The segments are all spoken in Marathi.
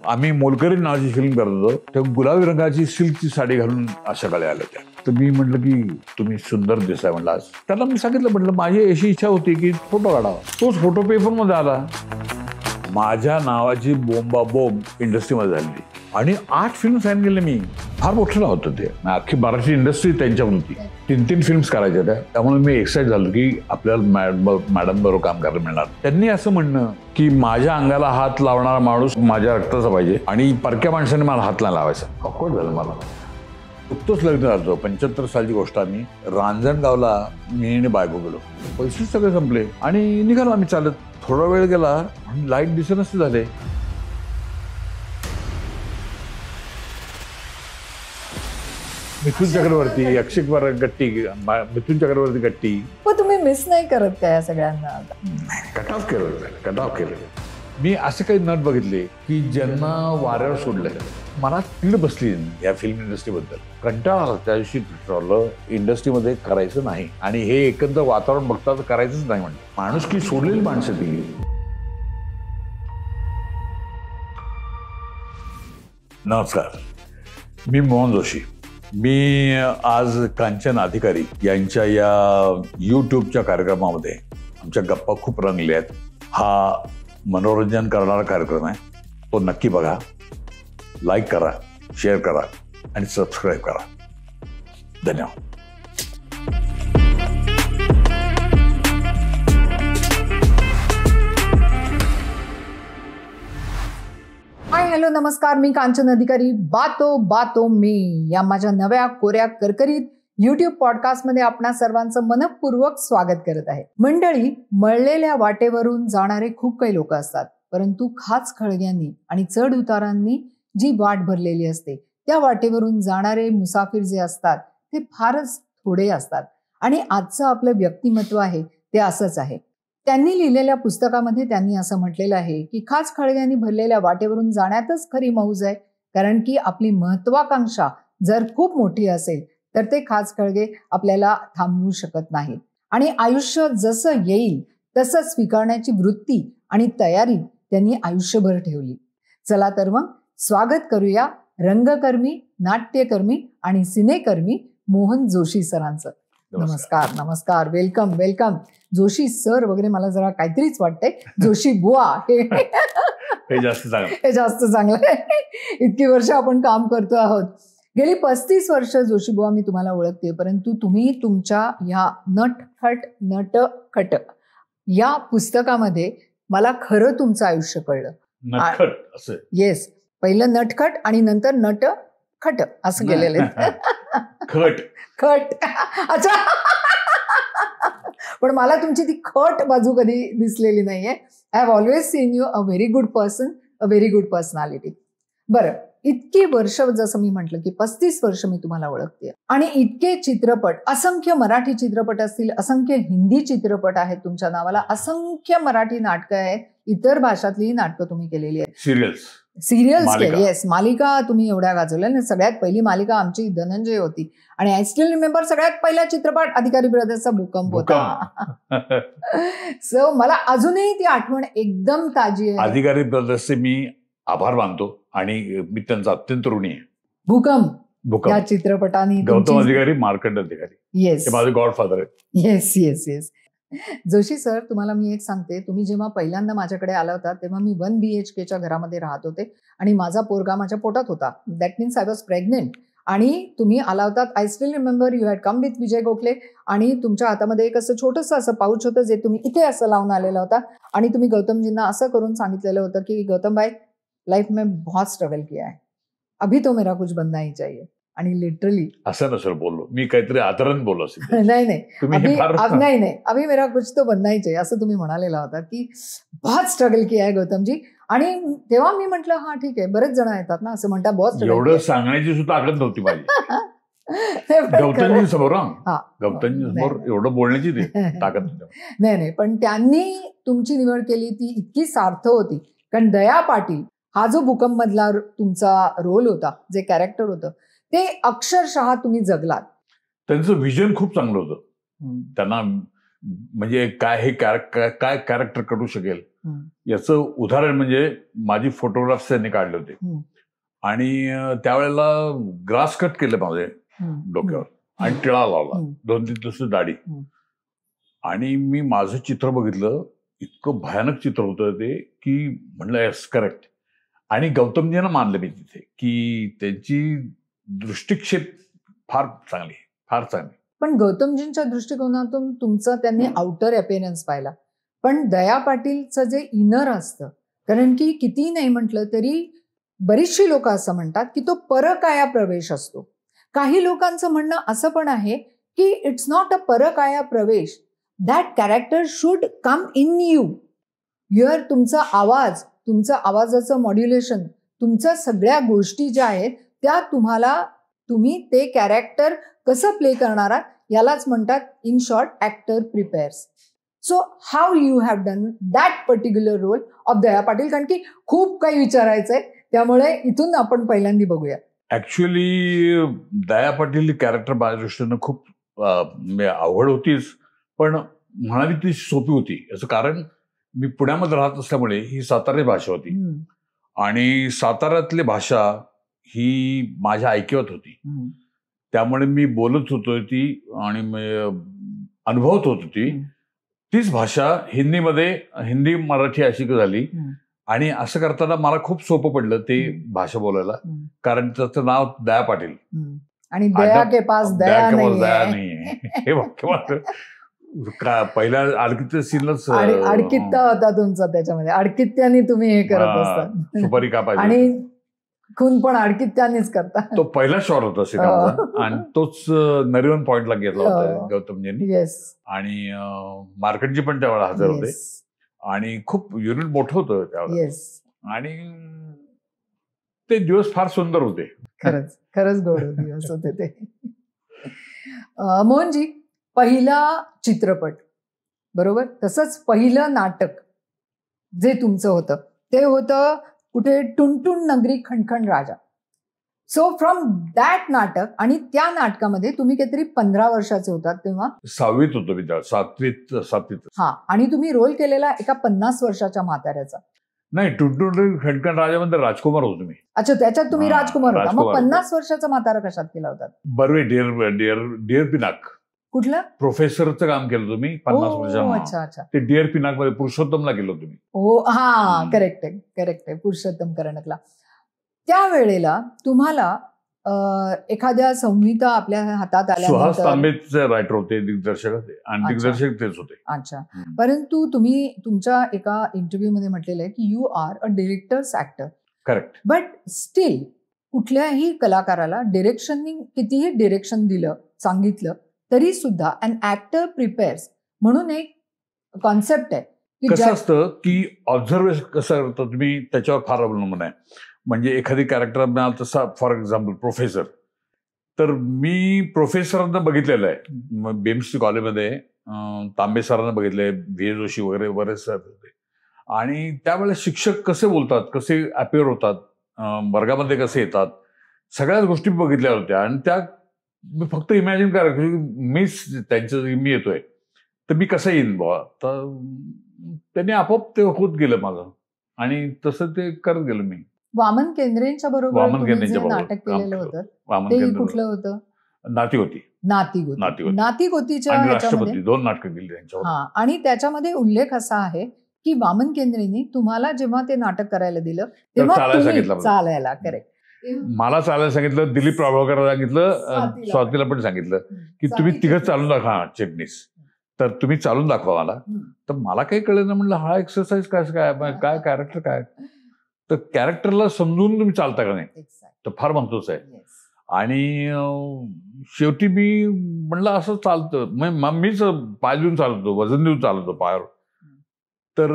आम्ही मोलकरी नावाची फिल्म करत होतो तेव्हा गुलाबी रंगाची सिल्कची साडी घालून अशा काळी आल्या त्या. तर मी म्हटलं की तुम्ही सुंदर दिसाय म्हटलं आज. त्याला मी सांगितलं म्हटलं माझी अशी इच्छा होती की फोटो काढावा. तोच फोटो पेपरमध्ये आला. माझ्या नावाची बोंबा बोंब इंडस्ट्रीमध्ये झाली आणि 8 फिल्म साईन केले मी. फार मोठं नाव होतं ते. अख्खी मराठी इंडस्ट्री त्यांच्यावर होती. 3 फिल्म्स करायच्या त्या. त्यामुळे मी एक्साइट झालो की आपल्याला मॅडम बरोबर काम करायला मिळणार. त्यांनी असं म्हणणं की माझ्या अंगाला हात लावणारा माणूस माझ्या रक्ताचा पाहिजे आणि परक्या माणसाने मला हात नाही लावायचा. ऑकवर्ड झालं मला. नुकतंच लग्न झालं. 75 सालची गोष्ट. आम्ही रांजणगावला मी आणि बायको गेलो. पैसे सगळे संपले आणि निघालो आम्ही चालत. थोडा वेळ गेला आणि लाईट दिसेनासे झाले. मिथुन चक्रवर्ती, अक्षय कुमार गट्टी, मिथुन चक्रवर्ती गट्टी. पण तुम्ही मिस नाही करत का या सगळ्यांना? कट ऑफ केलं. मी असे काही नट बघितले की ज्यांना वाऱ्यावर सोडलंय. मला तीड बसली या फिल्म इंडस्ट्रीबद्दल. कंटाळा आला. त्या दिवशी ठरवलं इंडस्ट्रीमध्ये करायचं नाही आणि हे एकंदर वातावरण बघता तर करायचंच नाही. म्हणजे माणूस की सोडलेली माणसं ती. नमस्कार, मी मोहन जोशी. मी आज कांचन अधिकारी यांच्या या यूट्यूबच्या कार्यक्रमामध्ये आमच्या गप्पा खूप रंगल्या आहेत. हा मनोरंजन करणारा कार्यक्रम आहे. तो नक्की बघा, लाईक करा, शेअर करा आणि सबस्क्राईब करा. धन्यवाद. हाय, हॅलो, नमस्कार. मी कांचन अधिकारी. बातो मी या माझ्या नव्या कोऱ्या करकरीत युट्यूब पॉडकास्टमध्ये आपणा सर्वांचं मनपूर्वक स्वागत करत आहे. मंडळी, मळलेल्या वाटेवरून जाणारे खूप काही लोक असतात, परंतु खाच खळग्यांनी आणि चढ उतारांनी जी वाट भरलेली असते त्या वाटेवरून जाणारे मुसाफिर जे असतात ते फारच थोडे असतात. आणि आजचं आपलं व्यक्तिमत्व आहे ते असंच आहे. त्यांनी लिहिलेल्या पुस्तकामध्ये त्यांनी असं म्हटलेलं आहे की खाच खळग्यांनी भरलेल्या वाटेवरून जाण्यातच खरी मौज आहे. कारण की आपली महत्वाकांक्षा जर खूप मोठी असेल तर ते खाच खळगे आपल्याला थांबवू शकत नाहीत. आणि आयुष्य जसं येईल तसं स्वीकारण्याची वृत्ती आणि तयारी त्यांनी आयुष्यभर ठेवली. चला तर मग स्वागत करूया रंगकर्मी, नाट्यकर्मी आणि सिनेकर्मी मोहन जोशी सरांचं. नमस्कार. वेलकम. जोशी सर वगैरे मला जरा काहीतरीच वाटतंय. जोशी बुवा हे जास्त चांगलं आहे. इतकी वर्ष आपण काम करतो आहोत. गेली 35 वर्ष जोशी बुवा मी तुम्हाला ओळखते, परंतु तुम्ही तुमच्या ह्या नटखट या पुस्तकामध्ये मला खरं तुमचं आयुष्य कळलं. येस, पहिलं नटखट आणि नंतर नटखट असं केलेलं आहे. खट. अच्छा. पण मला तुमची ती खट बाजू कधी दिसलेली नाहीये. I have always seen you a very good person, a very good personality. बरं, इतकी वर्ष, जसं मी म्हटलं की 35 वर्ष मी तुम्हाला ओळखते आणि इतके चित्रपट, असंख्य मराठी चित्रपट असतील, असंख्य हिंदी चित्रपट आहेत तुमच्या नावाला, असंख्य मराठी नाटकं आहेत, इतर भाषातली नाटकं तुम्ही केलेली आहेत, सिरियल्स केली. येस, मालिका तुम्ही एवढ्या गाजवल्या. सगळ्यात पहिली मालिका आमची धनंजय होती आणि आय स्टील रिमेंबर सगळ्यात पहिला चित्रपट अधिकारी ब्रदर्सचा भूकंप होता. सो मला अजूनही ती आठवण एकदम ताजी आहे. अधिकारी ब्रदर्सचे मी आभार मानतो आणि मी त्यांचा अत्यंत ऋणी आहे. भूकंप या चित्रपटाने गौतम अधिकारी, मार्कंड अधिकारी, येस, माझे गॉडफादर आहे. येस. जोशी सर, तुम्हाला मी एक सांगते, तुम्ही जेव्हा पहिल्यांदा माझ्याकडे आला होता तेव्हा मी 1 BHK घरामध्ये राहत होते आणि माझा पोरगा माझ्या पोटात होता. That means I was pregnant. आणि तुम्ही आला होतात. I still remember you had come with Vijay Gokhale आणि तुमच्या हातामध्ये एक असं छोटंसं असं पाऊच होतं जे तुम्ही इथे असं लावून आलेला होता आणि तुम्ही गौतमजींना असं करून सांगितलेलं होतं की गौतम भाई, लाइफ में बहुत स्ट्रगल किया है, अभी तो मेरा कुछ बनना ही चाहिए. आणि लिटरली असं नसेल बोललो मी, काहीतरी आदरण बोललो असेल. नाही, अभी मेरा कुछ तो बनना ही चाहिए असं तुम्ही म्हणालेला होता की बहुत स्ट्रगल किया आहे गौतमजी. आणि तेव्हा मी म्हटलं हा ठीक आहे, बरेच जण येतात ना असं म्हणतात बहुत स्ट्रगल. एवढं सांगण्याची सुद्धा आकलन नव्हती माझी. गौतमजी समोर एवढं बोलण्याची ताकद नाही, पण त्यांनी तुमची निवड केली ती इतकी सार्थ होती. कारण दया पाटील हा जो भूकंप मधला तुमचा रोल होता, जे कॅरेक्टर होतं, ते अक्षरशः तुम्ही जगलात. त्यांचं विजन खूप चांगलं होतं. त्यांना म्हणजे काय हे काय कॅरेक्टर करू शकेल याचं उदाहरण म्हणजे माझी फोटोग्राफ्स त्यांनी काढले होते आणि त्यावेळेला ग्रास कट केलं माझे डोक्यावर आणि टिळा लावला 2-3 दिवस दाढी आणि मी माझं चित्र बघितलं इतकं भयानक चित्र होतं ते की म्हणलं येस करेक्ट आणि गौतमजींना मानलं मी तिथे की त्यांची दृष्टिक्षेप फार चांगली पण गौतमजींच्या दृष्टिकोनातून तुमचं त्यांनी आउटर अपिअरन्स पाहिला पण दया पाटीलचं जे इनर असतं कारण की किती नाही म्हटलं तरी बरीचशी लोक असं म्हणतात की तो परकाया प्रवेश असतो काही लोकांचं म्हणणं असं पण आहे की इट्स नॉट अ परकाया प्रवेश that character should come in you तुमचा आवाज तुमचं आवाजाचं मॉड्युलेशन तुमच्या सगळ्या गोष्टी ज्या आहेत त्या तुम्ही ते कॅरेक्टर कसं प्ले करणार आहात यालाच म्हणतात in short actor prepares so how you have done that particular role of Daya Patil कारण की खूप काही विचारायचंय त्यामुळे इथून आपण पहिल्यांदा बघूया ऍक्च्युअली दया पाटील कॅरेक्टर माझ्या दृष्टीनं खूप अवघड होतीच पण म्हणावी ती सोपी होती याचं कारण मी पुण्यामध्ये राहत असल्यामुळे ही सातारी भाषा होती आणि साताऱ्यातली भाषा ही माझ्या ऐकवत होती त्यामुळे मी बोलत होतो ती आणि अनुभवत होतो तीच भाषा हिंदी मराठी अशी झाली आणि असं करताना मला खूप सोपं पडलं ते भाषा बोलायला कारण त्याचं नाव दया पाटील आणि दया के पास दया नाहीये हे वाक्य पहिल्या अडकित्या सीनलाच अडकित्ता होता तुमचा त्याच्यामध्ये अडकित्याने तुम्ही हे करत असता सुपारी का पाहिजे आणि खून पण अडकित्यानेच करता तो पहिला शॉट होता सिनेमाचा आणि तोच नरिमन पॉइंटला घेतला होता गौतमजींनी आणि मार्केटजी पण त्यावेळेला हजर होते आणि खूप युनिट मोठं होतं त्यावेळेला आणि ते दिवस फार सुंदर होते खरंच गोड दिवस होते ते मोहनजी पहिला चित्रपट बरोबर तसंच पहिलं नाटक जे तुमचं होतं ते होतं कुठे टुनटुन नगरी खणखण राजा सो फ्रॉम दॅट नाटक आणि त्या नाटकामध्ये तुम्ही काहीतरी 15 वर्षाचे होतात तेव्हा 6वीत होतो मी त्या 7वीत हा आणि तुम्ही रोल केलेला एका 50 वर्षाच्या म्हाताऱ्याचा नाही टुनटुन खणखण राजामध्ये राजकुमार होतो मी अच्छा त्याच्यात तुम्ही राजकुमार होता मग 50 वर्षाचा म्हातारा कशात केला होता बर्वे डिअर पिनाक कुठलं प्रोफेसरचं काम केलं तुम्ही 50 वर्षांना ते डिअर पिनाक मध्ये पुरुषोत्तमला केलं तुम्ही हो हा करेक्ट आहे पुरुषोत्तम कर्णकला त्यावेळेला तुम्हाला एखाद्या संहिता आपल्या हातात आल्या सुहास तांबेचे रायटर होते दिग्दर्शक आणि दिग्दर्शक तेच होते अच्छा परंतु तुम्ही तुमच्या एका इंटरव्ह्यू मध्ये म्हटलेलं आहे की you are a directors actor correct but still कुठल्याही कलाकाराला कितीही डिरेक्शन दिलं सांगितलं तरी सुद्धा अन ऍक्टर प्रिपेअर्स म्हणून एक कॉन्सेप्ट आहे कसं असतं की ऑब्झर्वेशन कसं करता तुम्ही त्याच्यावर फार अवलंबून आहे म्हणजे एखादी कॅरेक्टर तसा फॉर एक्झाम्पल प्रोफेसर तर मी प्रोफेसरांना बघितलेलं आहे बीएमसी कॉलेजमध्ये तांबे सरांना बघितलंय व्ही जोशी वगैरे बरेच सर होते आणि त्यावेळेला शिक्षक कसे बोलतात कसे अपिअर होतात वर्गामध्ये कसे येतात सगळ्याच गोष्टी बघितल्या होत्या आणि त्या मी फक्त इमॅजिन करा मी येतोय तर मी कसं येईन बाबा तर त्यांनी आपोआप ते होत गेलं माझं आणि तसं ते करत गेलो मी वामन केंद्रेंच्या बरोबर नाटक केलेलं होतं कुठलं होतं नातीगोतीच्या राष्ट्रपती 2 नाटकं केली त्यांच्यावर आणि त्याच्यामध्ये उल्लेख असा आहे की वामन केंद्रेंनी तुम्हाला जेव्हा ते नाटक करायला दिलं तेव्हा चालायला करेक्ट मला चालायला सांगितलं दिलीप प्रभाकरला सांगितलं स्वातीला पण सांगितलं की तुम्ही तिघं चालून दाखवा चिटणीस तर तुम्ही चालून दाखवा मला तर मला काही कळलं ना म्हणलं हा एक्सरसाइज काय कॅरेक्टर काय तर कॅरेक्टरला समजून तुम्ही चालता का नाही तर फार महत्वाचं आहे आणि शेवटी मी म्हणलं असं चालतं मीच पाय देऊन चालतो वजन देऊन चालवतो पायावर तर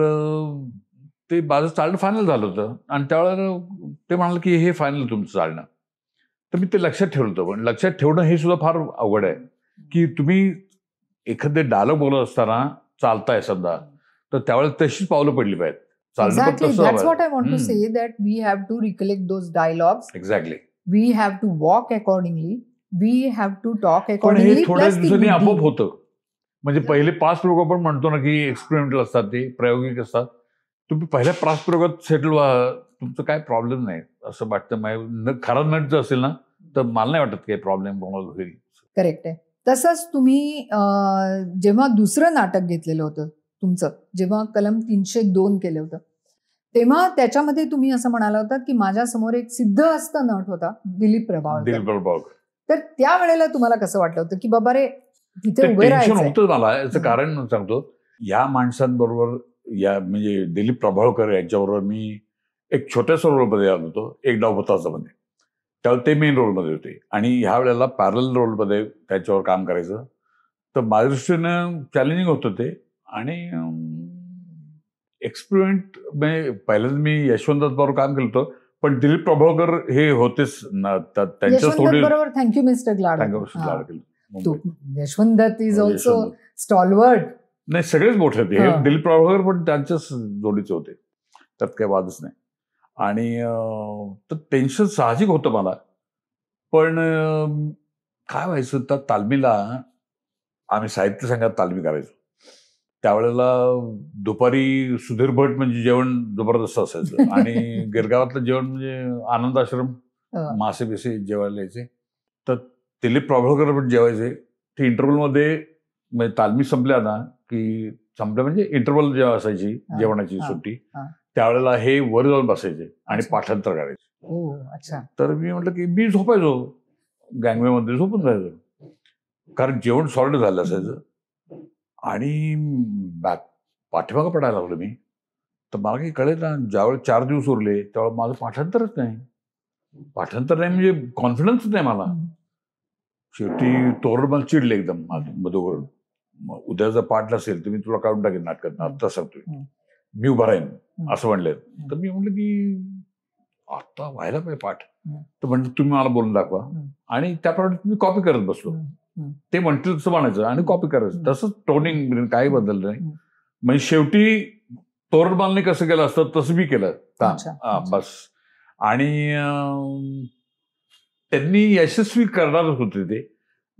ते माझं चालणं फायनल झालं होतं आणि त्यावेळेला ते म्हणाल की हे फायनल तुमचं चालणं तर मी ते लक्षात ठेवलं होतं पण लक्षात ठेवणं हे सुद्धा फार अवघड आहे की तुम्ही एखादे डायलॉग बोलत असताना चालताय समजा तर त्यावेळेला तशीच पावलं पडली पाहिजेत Exactly. That's what I want to say, that we have to recollect those dialogues. Exactly. We have to walk accordingly. We have to talk accordingly. पण हे थोड्या दिवसांनी आपोआप होतं म्हणजे पहिले 5 प्रयोग आपण म्हणतो ना की एक्सपेरिमेंटल असतात, ते प्रायोगिक असतात. तुम्ही पहिल्या 5 प्रयोगात सेटल व्हा, तुमचं काय प्रॉब्लेम नाही असं वाटतं. खरा नट जर असेल ना तर मला नाही वाटत काही प्रॉब्लेम होईल. करेक्ट आहे. तसंच तुम्ही जेव्हा दुसरं नाटक घेतलेलं होतं तुमचं, जेव्हा कलम 302 केलं होतं, तेव्हा त्याच्यामध्ये तुम्ही असं म्हणाला होता की माझ्या समोर एक सिद्धहस्त नट होता, दिलीप प्रभावळकर. तर त्यावेळेला तुम्हाला कसं वाटलं होतं की बाबा रे तिथे उभे टेन्शन राहायचं? होतं मला. याचं कारण सांगतो. या माणसांबरोबर, या म्हणजे दिलीप प्रभावळकर यांच्याबरोबर मी एक छोट्याशा रोलमध्ये आलो होतो, एक डावभताचामध्ये. त्यावेळेला ते मेन रोलमध्ये होते आणि ह्या वेळेला पॅरल रोलमध्ये त्याच्यावर काम करायचं. तर माझ्या दृष्टीनं चॅलेंजिंग होतं ते. आणि एक्सपेरिमेंट म्हणजे पहिल्यांदा मी यशवंत बरोबर काम केलं होतं, पण दिलीप प्रभावळकर हे होतेच ना, त्यांच्या थोडे बरोबर. Thank you mister Glad. Yashwant Dutt is also stalwart. नाही, सगळेच मोठे होते. हा. दिलीप प्रभावळकर पण त्यांच्याच जोडीचे होते, त्यात काही वादच नाही. आणि तर टेन्शन साहजिक होतं मला. पण काय व्हायचं, त्या तालमीला आम्ही साहित्य संघात तालमी करायचो. त्यावेळेला दुपारी सुधीर भट म्हणजे जेवण जबरदस्त असायचं आणि गिरगावातलं जेवण म्हणजे आनंद आश्रम, मासे बिसे जेवायला यायचे. तर दिलीप प्रभावळकर पण जेवायचे. ते इंटरव्हलमध्ये म्हणजे तालमी संपल्या ना की संपल्या म्हणजे इंटरव्हल जेव्हा असायची जेवणाची सुट्टी, त्यावेळेला हे वर जाऊन बसायचे आणि पाठांतर करायचे. तर मी म्हटलं की मी झोपायचो, गँगवेमध्ये झोपून जायचो, कारण जेवण सॉल्ट झालं असायचं. आणि पाठीमागं पडायला लागलो मी. तर मला काही कळेल ना, ज्यावेळेस 4 दिवस उरले त्यावेळेस माझं पाठांतरच नाही. पाठांतर नाही म्हणजे कॉन्फिडन्सच नाही मला. शेवटी तोरण मला चिडले एकदम मधोगरून. उद्या जर पाठ नसेल तर मी तुला काढून टाकेन नाटकात, आता सांगतोय, मी उभा राहीन असं म्हणले. तर मी म्हटलं की आता व्हायला पाहिजे पाठ. तर म्हणजे तुम्ही मला बोलून दाखवा आणि त्याप्रमाणे तुम्ही कॉपी करत बसलो. ते म्हणतील तसं म्हणायचं आणि कॉपी करायचं. तसंच टोनिंग काही बदललं नाही. म्हणजे शेवटी तोरणमालने कसं केलं असतं तसं मी केलं बस. आणि त्यांनी यशस्वी करणारच होते ते.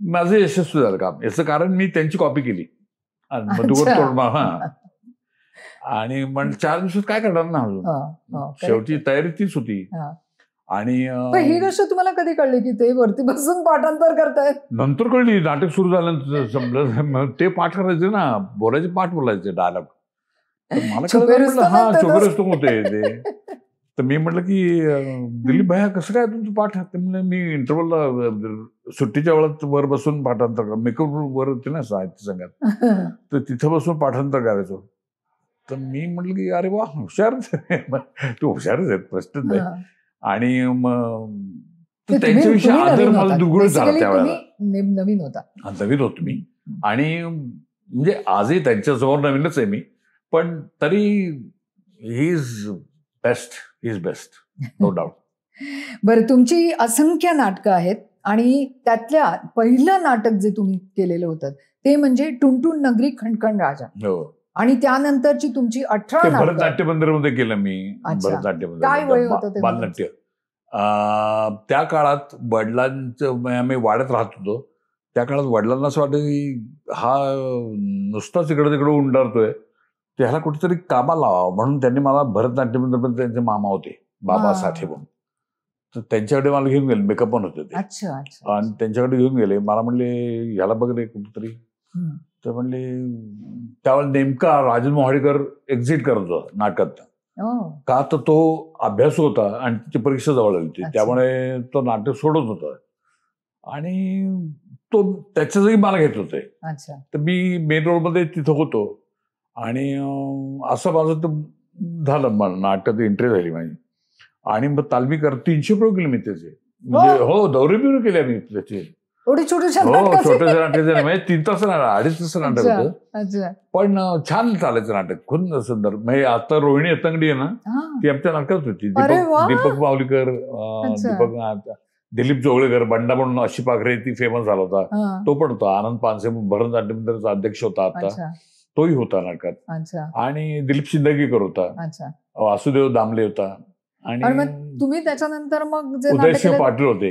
माझं यशस्वी झालं काम. याचं कारण मी त्यांची कॉपी केली मधुकर तोरणमाल. आणि मग 4 दिवसात काय करणार ना अजून. शेवटी तयारी तीच होती. आणि ही गोष्ट तुम्हाला कधी कळली की ते वरती बसून पाठांतर करतायत? नंतर कळली. नाटक सुरू झाल्यानंतर समजलं ते पाठ करायचे ना, बोलायचे पाठ बोलायचे डायलॉग. मला कळलं हा चोपेरस्तम होते ते. तर मी म्हटलं की दिलीप भैया कसं काय तुमचं पाठ? म्हणजे मी इंटरव्हलला सुट्टीच्या वेळात वर बसून पाठांतर, मेकअप वर होते ना साहित्य संघात, तर तिथं बसून पाठांतर करायचो. तर मी म्हटलं की अरे वा, हुशारच तू हुशारच आहे, प्रश्नच नाही. आणि मग त्यांच्याविषयी आदर मला दुर्गुणच झाला त्यावेळेला. नवीन होता, नवीन होतो मी. आणि म्हणजे आजही त्यांच्यासमोर नवीनच आहे मी, पण तरी he is best, no doubt. बरं, तुमची असंख्य नाटकं आहेत आणि त्यातल्या पहिलं नाटक जे तुम्ही केलेलं होतं ते म्हणजे टुनटुन नगरी खणखण राजा. हो. आणि त्यानंतरची तुमची 18 नाटकं. भरतनाट्य मंदिरामध्ये केलं मी. भरतनाट्य मंदिर, बालनाट्य. त्या काळात वडिलांचं, आम्ही वाड्यात राहत होतो, त्या काळात वडिलांना असं वाटतं की हा नुसताच इकडे तिकडे उंडारतोय, त्याला कुठेतरी कामाला लावा. म्हणून त्यांनी मला भरतनाट्य मंदिर, त्यांचे मामा होते बाबा साठे म्हणून, तर त्यांच्याकडे मला घेऊन गेले. मेकअप पण होते ते. आणि त्यांच्याकडे घेऊन गेले. मला म्हणले ह्याला बघ रे कुठेतरी. तर म्हणले त्यावेळेला नेमका राजन मोहाडेकर एक्झिट करत होता नाटकात. का तर तो अभ्यास होता आणि तिची परीक्षा जवळ आली होती, त्यामुळे तो नाटक सोडत होता आणि तो त्याच्या जागी मला घेत होते. तर मी मेन रोलमध्ये तिथं होतो आणि असं माझं तर झालं, मला नाटकात एंट्री झाली माझी. आणि मग तालमी 300 प्रयोग केले मी त्याचे. म्हणजे हो, दौरे बिरे केले मी त्याचे. छोट्या नाटकाचे म्हणजे 3 तास 2.5 तास नाटक होतं, पण छान चालायचं नाटक, खूप सुंदर. म्हणजे आता रोहिणी अतंगडी आहे ना, ती आमच्या नाटकात होती. दीपक माऊलीकर, दिलीप जोगळेकर, बंडा म्हणून अशी पाखरे, ती फेमस झाला होता, तो पण होता. आनंद पानसे भरतनाट्य मंदिराचा अध्यक्ष होता आता, तोही होता नाटकात. आणि दिलीप शिंदगीकर होता, वासुदेव दामले होता, आणि तुम्ही त्याच्यानंतर मग उदयसिंह पाटील होते.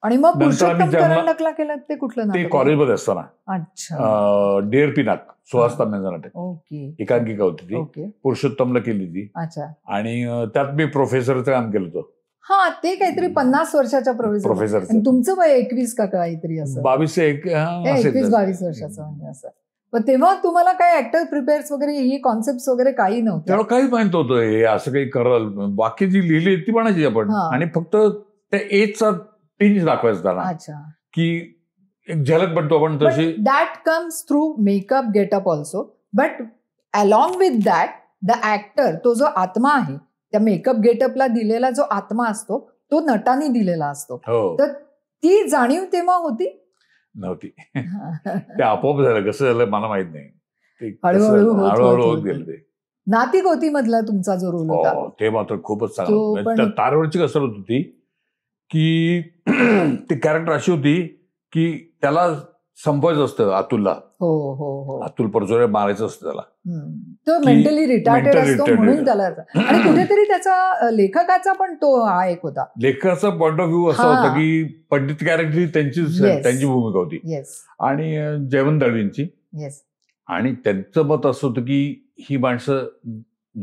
आणि मग नंतर आम्ही पुरुषोत्तम जन्म- करंडकला केलं ते कुठलं ते नाटक आहे? कॉलेजमध्ये असताना अच्छा. डेअर पिनाक सुहास तांब्यांचं नाटक, ओके एकांकिका होती ती, ओके पुरुषोत्तमला केली ती. अच्छा. आणि त्यात मी प्रोफेसरचं काम केलं होतं. हा ते काहीतरी 50 वर्षाच्या प्रोफेसरचं. आणि तुमचं वय 21 का काहीतरी असं 21-22 वर्षाचं म्हणजे असं. पण तेव्हा तुम्हाला काय ऍक्टर प्रिपेअर्स वगैरे ही कॉन्सेप्ट वगैरे काही नव्हतं? तेव्हा काहीच माहित होतं हे असं काही करल. बाकी जी लिहिली ती म्हणायची आपण, हा. आणि फक्त त्या एजचा टिंज दाखवायचा त्याला, अच्छा. की एक झलक बनतो आपण तशी. That comes through makeup getup also, but along with that the actor, तो जो आत्मा आहे, त्या मेकअप गेटअपला दिलेला जो आत्मा असतो तो नटाने दिलेला असतो. हो, तर ती जाणीव तेव्हा होती? नव्हती. ते आपोआप झालं, कसं झालं मला माहित नाही. ते कसं हळूहळू झालं, होत हळूहळू होत होत गेलं ते. नाती गोती मधला तुमचा जो रोल होता, हो, ते मात्र खूपच तो चांगलं. पण- त्या तारवरची कसर होती ती, की ती कॅरेक्टर अशी होती की त्याला संपवायचं असतं अतुलला. हो हो हो. अतुल परचुरे मारायचं असतं त्याला. तो की मेंटली रिटार्टेड mentally असतो retarded. म्हणून त्याला. आणि कुठेतरी त्याचा लेखकाचा पण तो हा एक होता. लेखकाचा पॉइंट ऑफ व्ह्यू असा हा. होता की पंडित कॅरेक्टर Yes. त्यांची भूमिका होती, येस आणि जयवंत दळवींची. येस. आणि त्यांचं मत असं होतं की ही माणसं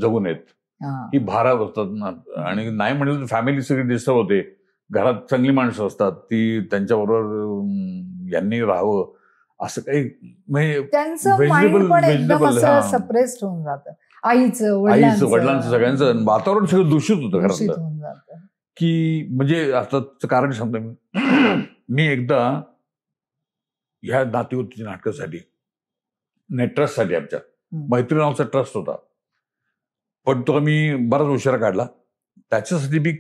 जगू नयेत, ही भारा असतात ना, आणि नाही म्हणलं तर फॅमिली सगळी डिस्टर्ब होते. घरात चांगली माणसं असतात, ती त्यांच्याबरोबर यांनी राहावं असं काही, म्हणजे त्यांचं Vegetable- माइंड पण एकदम vegetable, असं हा. सप्रेस्ड होऊन जातं. आईचं वडिलांचं सगळ्यांचं वातावरण सगळं दूषित होतं दूषित घरातलं. होऊन जातं. की म्हणजे आता कारण सांगतो मी. मी एकदा ह्या नातेवाईक नाटकासाठी ट्रस्टसाठी आमच्या मैत्री नावाचा ट्रस्ट होता, पण तो मी बराच उशिरा काढला. त्याच्यासाठी मी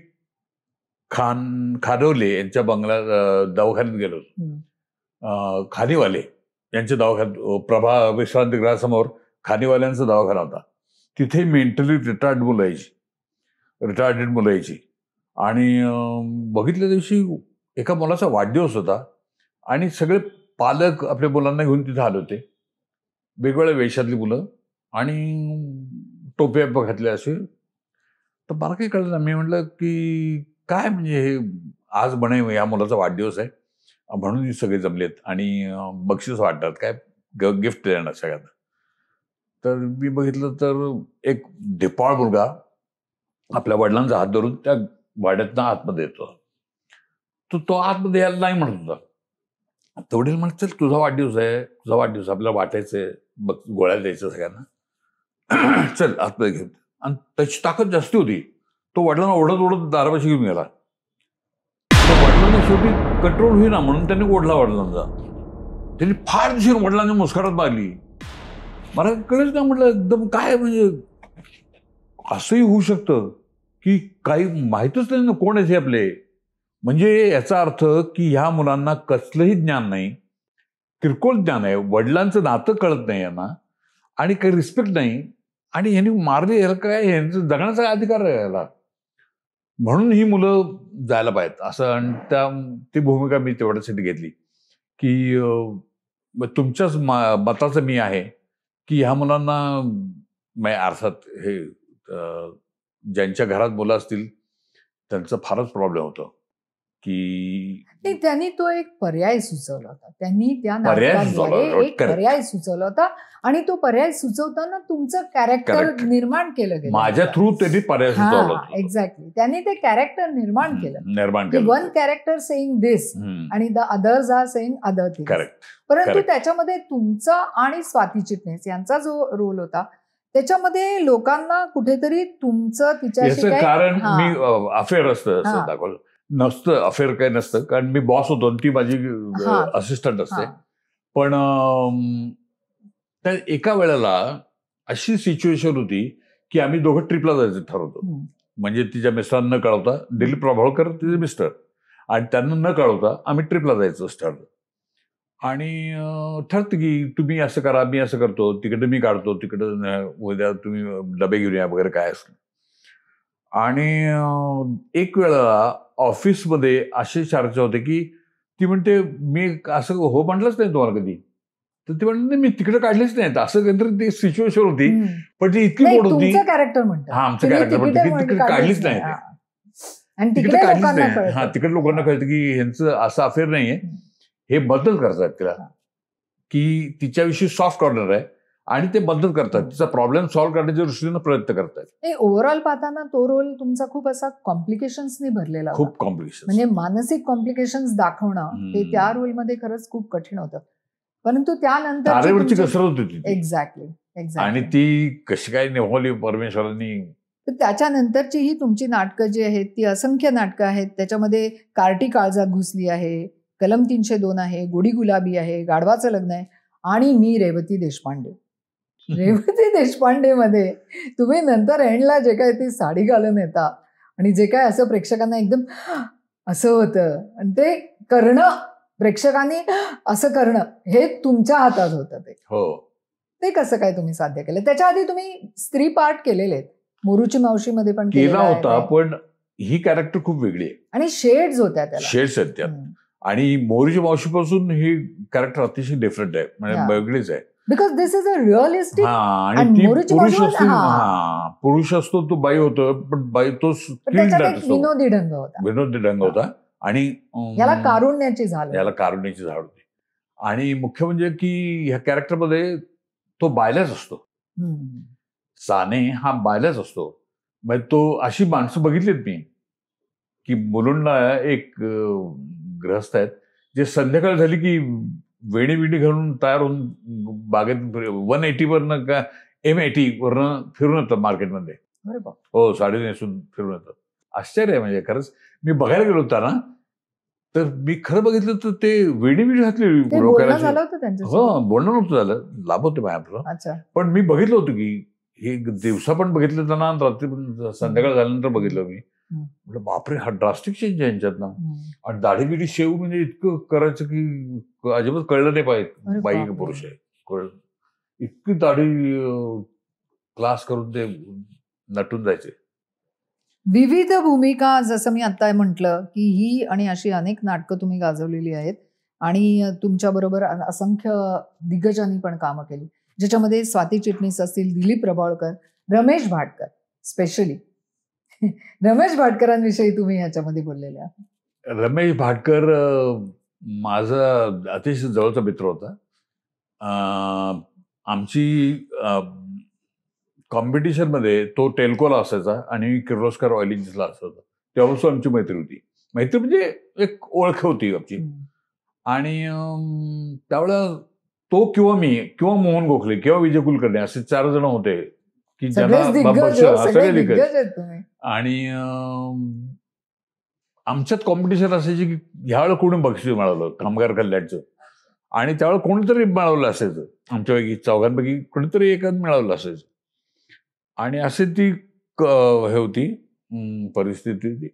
खानवले यांच्या बंगल्यात दवाखान्यात गेलो होतो. खानीवाले यांच्या दवाखान्यात, प्रभा विश्रांतीगृहासमोर खानीवाल्यांचा दवाखाना होता. तिथे मेंटली रिटार्डेड मुलं यायची. आणि बघितल्या दिवशी एका मुलाचा वाढदिवस होता, आणि सगळे पालक आपल्या मुलांना घेऊन तिथे आले होते, वेगवेगळ्या वेशातली मुलं आणि टोप्या घातल्या असे. तर मला काही कळलं ना. मी म्हटलं की काय म्हणजे हे, आज म्हणे या मुलाचा वाढदिवस आहे म्हणून हे सगळे जमलेत आणि बक्षीस वाटतात, काय गिफ्ट देणार सगळ्यांना. तर मी बघितलं तर एक ढेपाळ मुलगा आपल्या वडिलांचा हात धरून त्या वाड्यातनं आतमध्ये येतो. तो आतमध्ये यायला नाही म्हणत होता. तर वडील म्हणत, चल तुझा वाढदिवस आहे, आपल्याला वाटायचंय, बघ गोळ्या द्यायचं सगळ्यांना, चल आतमध्ये घेऊन. आणि त्याची ताकद जास्ती होती. तो वडिलांना ओढत दारापाशी घेऊन गेला. वडिलांना शेवटी कंट्रोल होईना म्हणून त्यांनी ओढला वडिलांचा. त्यांनी फार दिवशी वडिलांनी मुस्करात मारली. मला कळेच ना, म्हटलं एकदम काय म्हणजे असंही होऊ शकतं की काही माहीतच नाही ना कोण आहे आपले. म्हणजे याचा अर्थ की ह्या मुलांना कसलंही ज्ञान नाही, किरकोळ ज्ञान आहे, वडिलांचं नातं कळत नाही यांना, आणि काही रिस्पेक्ट नाही, आणि यांनी मारले, याला काय, यांचं जगण्याचा अधिकार आहे याला, म्हणून ही मुलं जायला पाहिजेत असं. आणि ती भूमिका मी तेवढ्यासाठी घेतली की तुमच्याच मताचं मी आहे की ह्या मुलांना, अर्थात हे ज्यांच्या घरात मुलं असतील त्यांचा फारच प्रॉब्लेम होतो की त्यांनी तो एक पर्याय सुचवला होता. त्यांनी त्या पर्याय नाटकाद्वारे सुचवला, एक correct. पर्याय सुचवला होता, आणि तो पर्याय सुचवताना तुमचं कॅरेक्टर Correct. निर्माण केलं गेलं. माझ्या थ्रू त्यांनी पर्याय सुचवला होता. एक्झॅक्टली. त्यांनी ते कॅरेक्टर निर्माण निर्माण केलं. केलं. वन कॅरेक्टर सेइंग दिस आणि the others are saying other things. Correct. परंतु Correct. त्याच्यामध्ये तुमचा आणि स्वाती चिटणीस यांचा जो रोल होता, त्याच्यामध्ये लोकांना कुठेतरी तुमचं तिच्याशी याचं कारण हा. मी अफेअर असतं हा. असं दाखवलं नसतं. अफेअर काही नसतं, कारण मी बॉस होतो आणि ती माझी हा. असिस्टंट असते. हा. पण त्या एका वेळेला अशी सिच्युएशन होती की आम्ही दोघं ट्रिपला जायचं ठरवतो. म्हणजे तिच्या मिस्टरांना न कळवता, दिलीप प्रभावळकर तिचे मिस्टर, आणि त्यांना न कळवता आम्ही ट्रिपला जायचं ठरलं. आणि ठरतं की तुम्ही असं करा, मी असं करतो, तिकडं मी काढतो, तिकडं उद्या तुम्ही डबे घेऊन या वगैरे काय असं. आणि एक वेळा ऑफिसमध्ये अशी चर्चा होते की ती म्हणते, मी असं हो म्हटलंच नाही तुम्हाला कधी. तर ती म्हणते मी तिकडे काढलीच नाही, असं काहीतरी ती सिच्युएशन होती. पण ती इतकी गोड होती. कॅरेक्टर म्हणतात. हा, आमचं कॅरेक्टर म्हणतं की तिकडे काढलीच नाही. आणि तिकडे तिकडे काढलीच लोकांना नाही. हा, कळतं. तिकडे लोकांना कळतं की ह्यांचं असं अफेअर नाहीये, हे मदत करतात तिला, की तिच्याविषयी सॉफ्ट कॉर्नर आहे आणि ते मदत करतात, तिचा प्रॉब्लेम सॉल्व्ह करण्याच्या दृष्टीने प्रयत्न करतात. ओव्हरऑल पाहताना तो रोल तुमचा खूप असा कॉम्प्लिकेशन्सनी भरलेला होता. खूप कॉम्प्लिकेशन म्हणजे मानसिक कॉम्प्लिकेशन्स दाखवणं हे त्या रोलमध्ये खरंच खूप कठीण होतं. परंतु त्यानंतर तारेवरची कसरत होती ती. एक्झॅक्टली आणि एक्झॅक्टली. ती कशी काय निभावली परमेश्वरांनी. तर त्याच्यानंतरची ही तुमची नाटकं जी आहेत ती असंख्य नाटकं आहेत. त्याच्यामध्ये कार्टी काळजात घुसली आहे, कलम 302 आहे, गोडी गुलाबी आहे, गाढवाचं लग्न आहे आणि मी रेवती देशपांडे. रेवती देशपांडे मध्ये तुम्ही नंतर एंडला जे काय ती साडी घालून येता आणि जे काय असं प्रेक्षकांना एकदम असं होतं आणि ते करणं, प्रेक्षकांनी असं करणं हे तुमच्या हातात होतं. ते कसं काय तुम्ही साध्य केलं? त्याच्या आधी तुम्ही स्त्री पार्ट केलेले आहेत, मोरूची मावशीमध्ये पण केला होता, पण ही कॅरेक्टर खूप वेगळी आहे आणि शेड्स होत्या त्याला. शेड्स आहेत त्यात. आणि मोरूची मावशीपासून ही कॅरेक्टर अतिशय डिफरंट आहे, म्हणजे वेगळीच आहे. Because this is a realistic. आणि ती पुरुष असतो, पुरुष असतो, तो बाई होतो, पण बाई तो विनोदी ढंग होता. विनोदी ढंग होता आणि याला कारुण्याची झाड होती. आणि मुख्य म्हणजे की ह्या कॅरेक्टरमध्ये तो बायलाच असतो. साने हा बायलाच असतो. म्हणजे तो अशी माणसं बघितलीत मी की मुलुंडला एक ग्रहस्थ आहेत जे संध्याकाळ झाली की वेणी विणी घालून तयार होऊन बागेत 180 वरनं का M80 वरनं फिरून येतात मार्केटमध्ये. हो, साडी नेसून फिरून येतात. आश्चर्य आहे म्हणजे खरंच. मी बघायला गेलो होता ना, तर मी खरं बघितलं तर ते वेणी विणी घातली डोक्याला. हो, बोलणं नव्हतं झालं, लाभ होते माझ्या. पण मी बघितलं होतं की हे दिवसा पण बघितलं त्यांना, रात्री पण संध्याकाळ झाल्यानंतर बघितलं मी. म्हटलं बापरे, हा ड्रास्टिक चेंज आहे यांच्यात ना. आणि दाढी बिडी शेव म्हणजे इतकं करायचं की अजिबात कळलं नाही पाहिजे बाई पुरुष आहे. इतकी दाढी क्लास करून ते नटून जायचे. विविध भूमिका, जसं मी आता म्हटलं की ही आणि अशी अनेक नाटकं तुम्ही गाजवलेली आहेत आणि तुमच्याबरोबर असंख्य दिग्गजांनी पण कामं केली, ज्याच्यामध्ये स्वाती चिटणीस असतील, दिलीप प्रभावळकर, रमेश भाटकर. स्पेशली रमेश भाटकरांविषयी तुम्ही ह्याच्यामध्ये बोललेले आहात. रमेश भाटकर माझा अतिशय जवळचा मित्र होता. आमची कॉम्पिटिशनमध्ये तो टेल्कोला असायचा आणि किर्लोस्कर ऑइल इंजिन्सला असायचा. तेव्हापासून आमची मैत्री होती. मैत्री म्हणजे एक ओळख होती आमची. आणि त्यावेळेला तो किंवा मी किंवा मोहन गोखले किंवा विजय कुलकर्णी असे 4 जण होते की ज्यांना सगळे दिग्गज. आणि आमच्यात कॉम्पिटिशन असायची की ह्यावेळेला कोणी बक्षीस मिळवलं कामगार कल्याणचं, आणि त्यावेळेला कोणीतरी मिळवलं असायचं. आमच्यापैकी चौघांपैकी कोणीतरी एकानं मिळवलं असायचं. आणि असे ती हे होती परिस्थिती होती.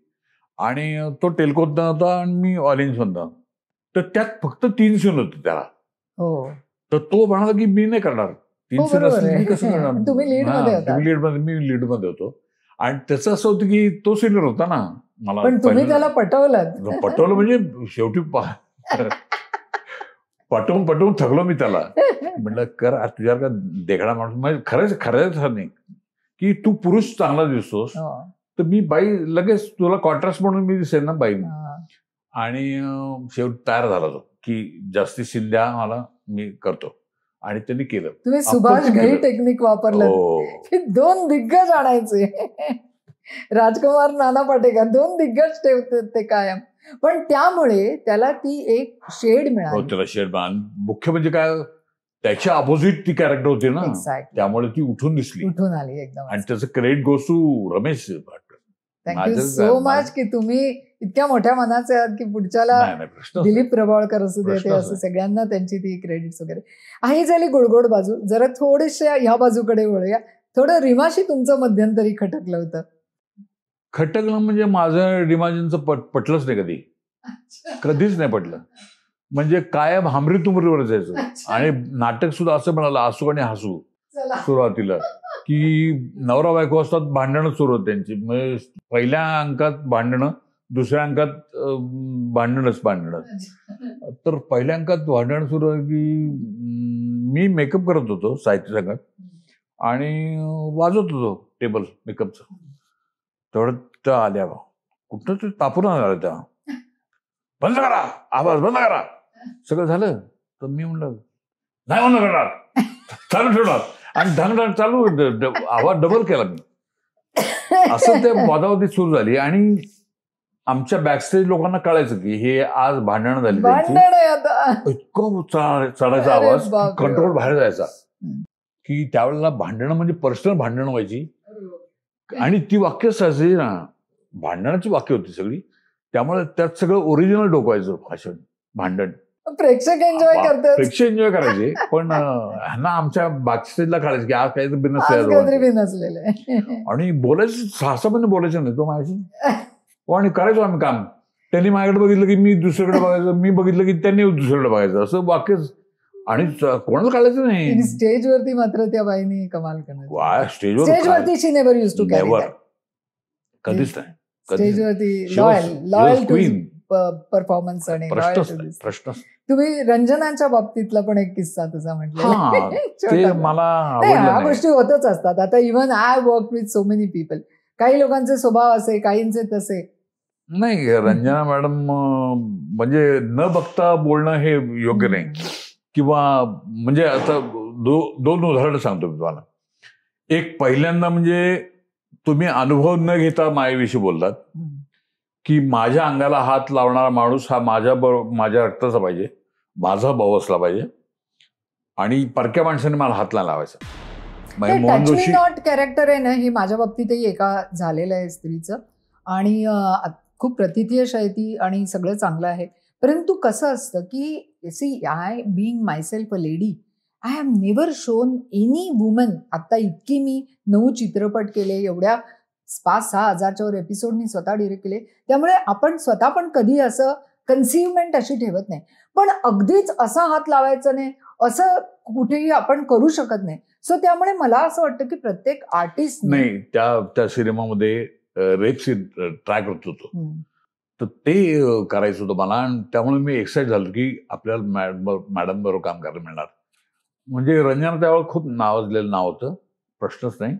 आणि तो टेल्कोतनं होता आणि मी ऑइल इंजिन्समधनं. तर त्यात फक्त 3 सीन होते त्याला. तर तो म्हणाला की मी नाही करणार 3 सीन असतील, मी कसं करणार. तुम्ही लीडमध्ये, मी लीडमध्ये होतो. आणि त्याचं असं होतं की तो सिनियर होता ना मला. पण तुम्ही त्याला पटवलं म्हणजे शेवटी पटवून थकलो मी त्याला. म्हटलं कर तुझ्या का देखणा माणूस, म्हणजे खरंच नाही की तू पुरुष चांगला दिसतोस, तर मी बाई लगेच तुला कॉन्ट्रास्ट म्हणून मी दिसेल ना बाई. आणि शेवटी तयार झाला तो की जास्ती शिंद्या मला मी करतो, आणि त्यांनी केलं. तुम्ही सुभाष घई टेक्निक वापरलं की 2 दिग्गज आणायचे. राजकुमार, नाना पाटेकर 2 दिग्गज ठेवते ते कायम. पण त्यामुळे त्याला ती एक शेड मिळाली. त्याला शेड मिळाली. मुख्य म्हणजे काय, त्याच्या अपोजिट ती कॅरेक्टर होती ना, त्यामुळे ती उठून आली एकदम. आणि त्याचं credit goes to Ramesh Bhatkar. Thank you so much की तुम्ही इतक्या मोठ्या मनाचे आहात की पुढच्याला दिलीप प्रभावळकर असू दे, ते असं सगळ्यांना त्यांची ती क्रेडिट्स वगैरे. ही झाली गोडगोड बाजू. जरा थोडेशा ह्या बाजूकडे वळूया. थोडं रीमाशी तुमचं मध्यंतरी खटकलं होतं. खटकलं म्हणजे माझं रीमाजींचं पटलंच नाही कधीच नाही पटलं. म्हणजे कायम हमरी तुमरीवर जायचं. आणि नाटक सुद्धा असं म्हणालं, आसू आणि हसू सुरुवातीला, की नवरा बायको असतात, भांडणं सुरू होत त्यांची. म्हणजे पहिल्या अंकात भांडणं, दुसऱ्या अंकात भांडणं. तर पहिल्या अंकात भांडण सुरू आहे की मी मेकअप करत होतो साहित्य संघात आणि वाजवत होतो टेबल मेकअपचं. तेवढं त्या आल्या कुठं ते तापून आला त्या, बंद करा आवाज, बंद करा. सगळं झालं तर मी म्हणलं नाही बंद करणार, चालू ठेवणार. आणि ढंग चालू आवाज डबल केला मी. असं ते वादावादी सुरू झाली. आणि आमच्या बॅकस्टेज लोकांना कळायचं की हे आज भांडणं झाली त्यांची. इतकं चढायचा आवाज, कंट्रोल बाहेर जायचा. की त्यावेळेला भांडणं म्हणजे पर्सनल भांडणं व्हायची. आणि ती वाक्य असायची ना, भांडणाची वाक्य होती सगळी. त्यामुळे त्यात सगळं ओरिजिनल डोकवायचं भाषण, भांडण. प्रेक्षक एन्जॉय करतात, प्रेक्षक एन्जॉय करायचे. पण ह्यांना आमच्या बॅकस्टेजला कळायचं की आज काहीतरी बिनसलेलं. आणि बोलायचं, 6 महिने बोलायचं नाही तो माझ्याशी. आणि करायचो आम्ही काम. त्यांनी माझ्याकडे बघितलं की मी दुसरीकडे बघायचं, मी बघितलं की त्यांनी दुसरीकडे बघायचं, असं वाक्यच. आणि कोणाला कळायचं नाही. स्टेजवरती मात्र त्या बाईने कमाल करणार. स्टेजवरती she never used to carry that. कधीच नाही. स्टेजवरती लॉयल टू परफॉर्मन्स. आणि प्रश्न तुम्ही रंजनाच्या बाबतीतला पण एक किस्सा तुझा म्हटलं, ते मला ह्या गोष्टी होतच असतात. आता even I work with so many people. काही लोकांचे स्वभाव असे, काहींचे तसे. नाही, रंजना मॅडम म्हणजे न बघता बोलणं हे योग्य नाही. किंवा म्हणजे आता 2 उदाहरणं सांगतो मी तुम्हाला. एक पहिल्यांदा म्हणजे तुम्ही अनुभव न घेता माझ्याविषयी बोललात की माझ्या अंगाला हात लावणारा माणूस हा माझ्या रक्ताचा पाहिजे, माझा भाऊ असला पाहिजे, आणि परक्या माणसाने मला हात नाही लावायचा. टच मी नॉट कॅरेक्टर आहे ना, हे माझ्या बाबतीतही एका झालेलं आहे स्त्रीचं. आणि खूप प्रतिथयश आहे ती आणि सगळं चांगलं आहे. परंतु कसं असतं की see, I being myself a lady, I have never shown any woman. आता इतकी मी 9 चित्रपट केले, एवढ्या 5-6 हजारच्या वर एपिसोड मी स्वतः डिरेक्ट केले. त्यामुळे आपण स्वतः पण कधी असं कन्सिव्हमेंट अशी ठेवत नाही. पण अगदीच असा हात लावायचा नाही असं कुठेही आपण करू शकत नाही. सो त्यामुळे मला असं वाटतं की प्रत्येक आर्टिस्ट नाही, त्या सिनेमामध्ये रेप सीन ट्राय करत होतो, तर ते करायचं होतं मला. आणि त्यामुळे मी एक्साइट झालो की आपल्याला मॅडम बरोबर काम करायला मिळणार. म्हणजे रंजना त्यावेळेला खूप नावाजलेलं नाव होतं, प्रश्नच नाही.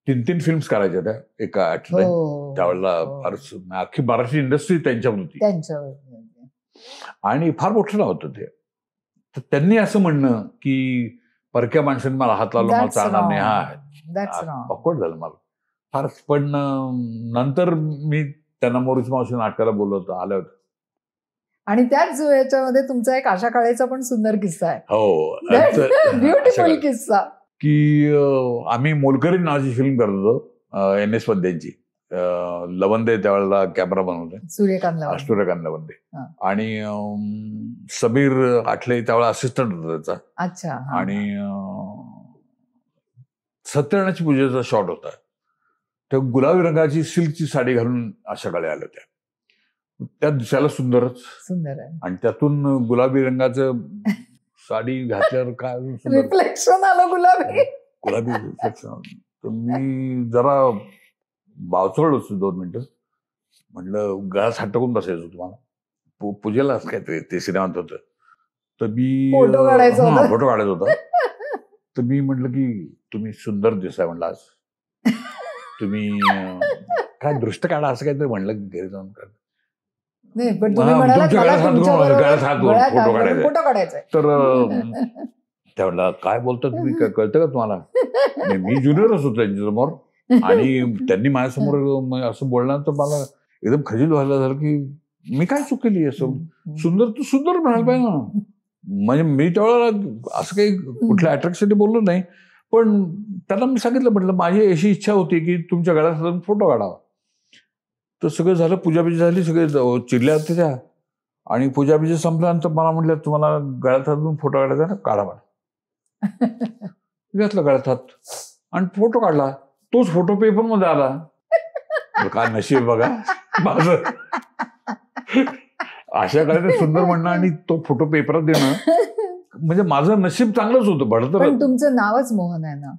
3 फिल्म्स करायच्या त्या एका आठवड्यात. त्यावेळेला अख्खी मराठी इंडस्ट्री त्यांच्यावर होती. आणि फार मोठं नाव होतं ते. तर त्यांनी असं म्हणणं की परक्या माणसाने मला हात लावला, मला चालणार नाही, हा ऑकवर्ड झालं मला फारच. पण नंतर मी त्यांना मोरीची मावशी नाटकाला बोललो होतो, आलं होतं. आणि त्याच याच्यामध्ये तुमचा एक आशा काळेचा पण सुंदर किस्सा आहे. हो, ब्युटिफुल किस्सा. की आम्ही मोलकरी नावाची फिल्म करत होतो, NS पद्यांची. लवंदे त्यावेळेला कॅमेरा बनवते, सूर्यकांत लवंदे. आणि समीर आठले त्यावेळेला असिस्टंट होता त्याचा. अच्छा. आणि सत्यनारायणाची पूजेचा शॉट होता. त्या गुलाबी रंगाची सिल्कची साडी घालून आशा काळे आल्या होत्या. त्या दिसायला सुंदर आहे. आणि त्यातून गुलाबी रंगाचं साडी घातल्यावर काय रिफ्लेक्शन आलं, गुलाबी रिफ्लेक्शन. तर मी जरा बावचळ होतो 2 मिनिटं. म्हटलं गळाच हटकून बसायचो तुम्हाला पूजेला काहीतरी ते सिनेमात होतं. तर मी फोटो काढायचा होता. तर मी म्हटलं की तुम्ही सुंदर दिसाय म्हणलं आज, तुम्ही काय दृष्ट काढा असं काहीतरी म्हणलं घरी जाऊन. नाही, पण तुम्ही म्हणालात फोटो काढायचा. तर त्यावेळेला काय बोलतात तुम्ही, कळतं का तुम्हाला? मी ज्युनियरच होतो त्यांच्यासमोर. आणि त्यांनी माझ्यासमोर असं बोलल्यानंतर मला एकदम खजील व्हायला झालं की मी काय चूक केली. असं सुंदर, तू सुंदर म्हणायला पाहिजे ना. म्हणजे मी त्यावेळेला असं काही कुठल्या अट्रॅक्शन बोललो नाही. पण त्यांना मी सांगितलं, म्हटलं माझी अशी इच्छा होती की तुमच्या गळ्यात फोटो काढावा. तर सगळं झालं, पूजाबीजी झाली, सगळे चिडल्या होते त्या. आणि पूजाबीजी संपल्यानंतर मला म्हटलं तुम्हाला गळ्यात हात फोटो काढायचा ना, काढा मला. घेतलं गळ्यात हात आणि फोटो काढला. तोच फोटो पेपरमध्ये आला. काय नशीब बघा माझं. अशा काळात सुंदर म्हणणं आणि तो फोटो पेपरात देणं, म्हणजे माझं नशीब चांगलंच होतं. भडतर. पण तुमचं नावच मोहन आहे ना.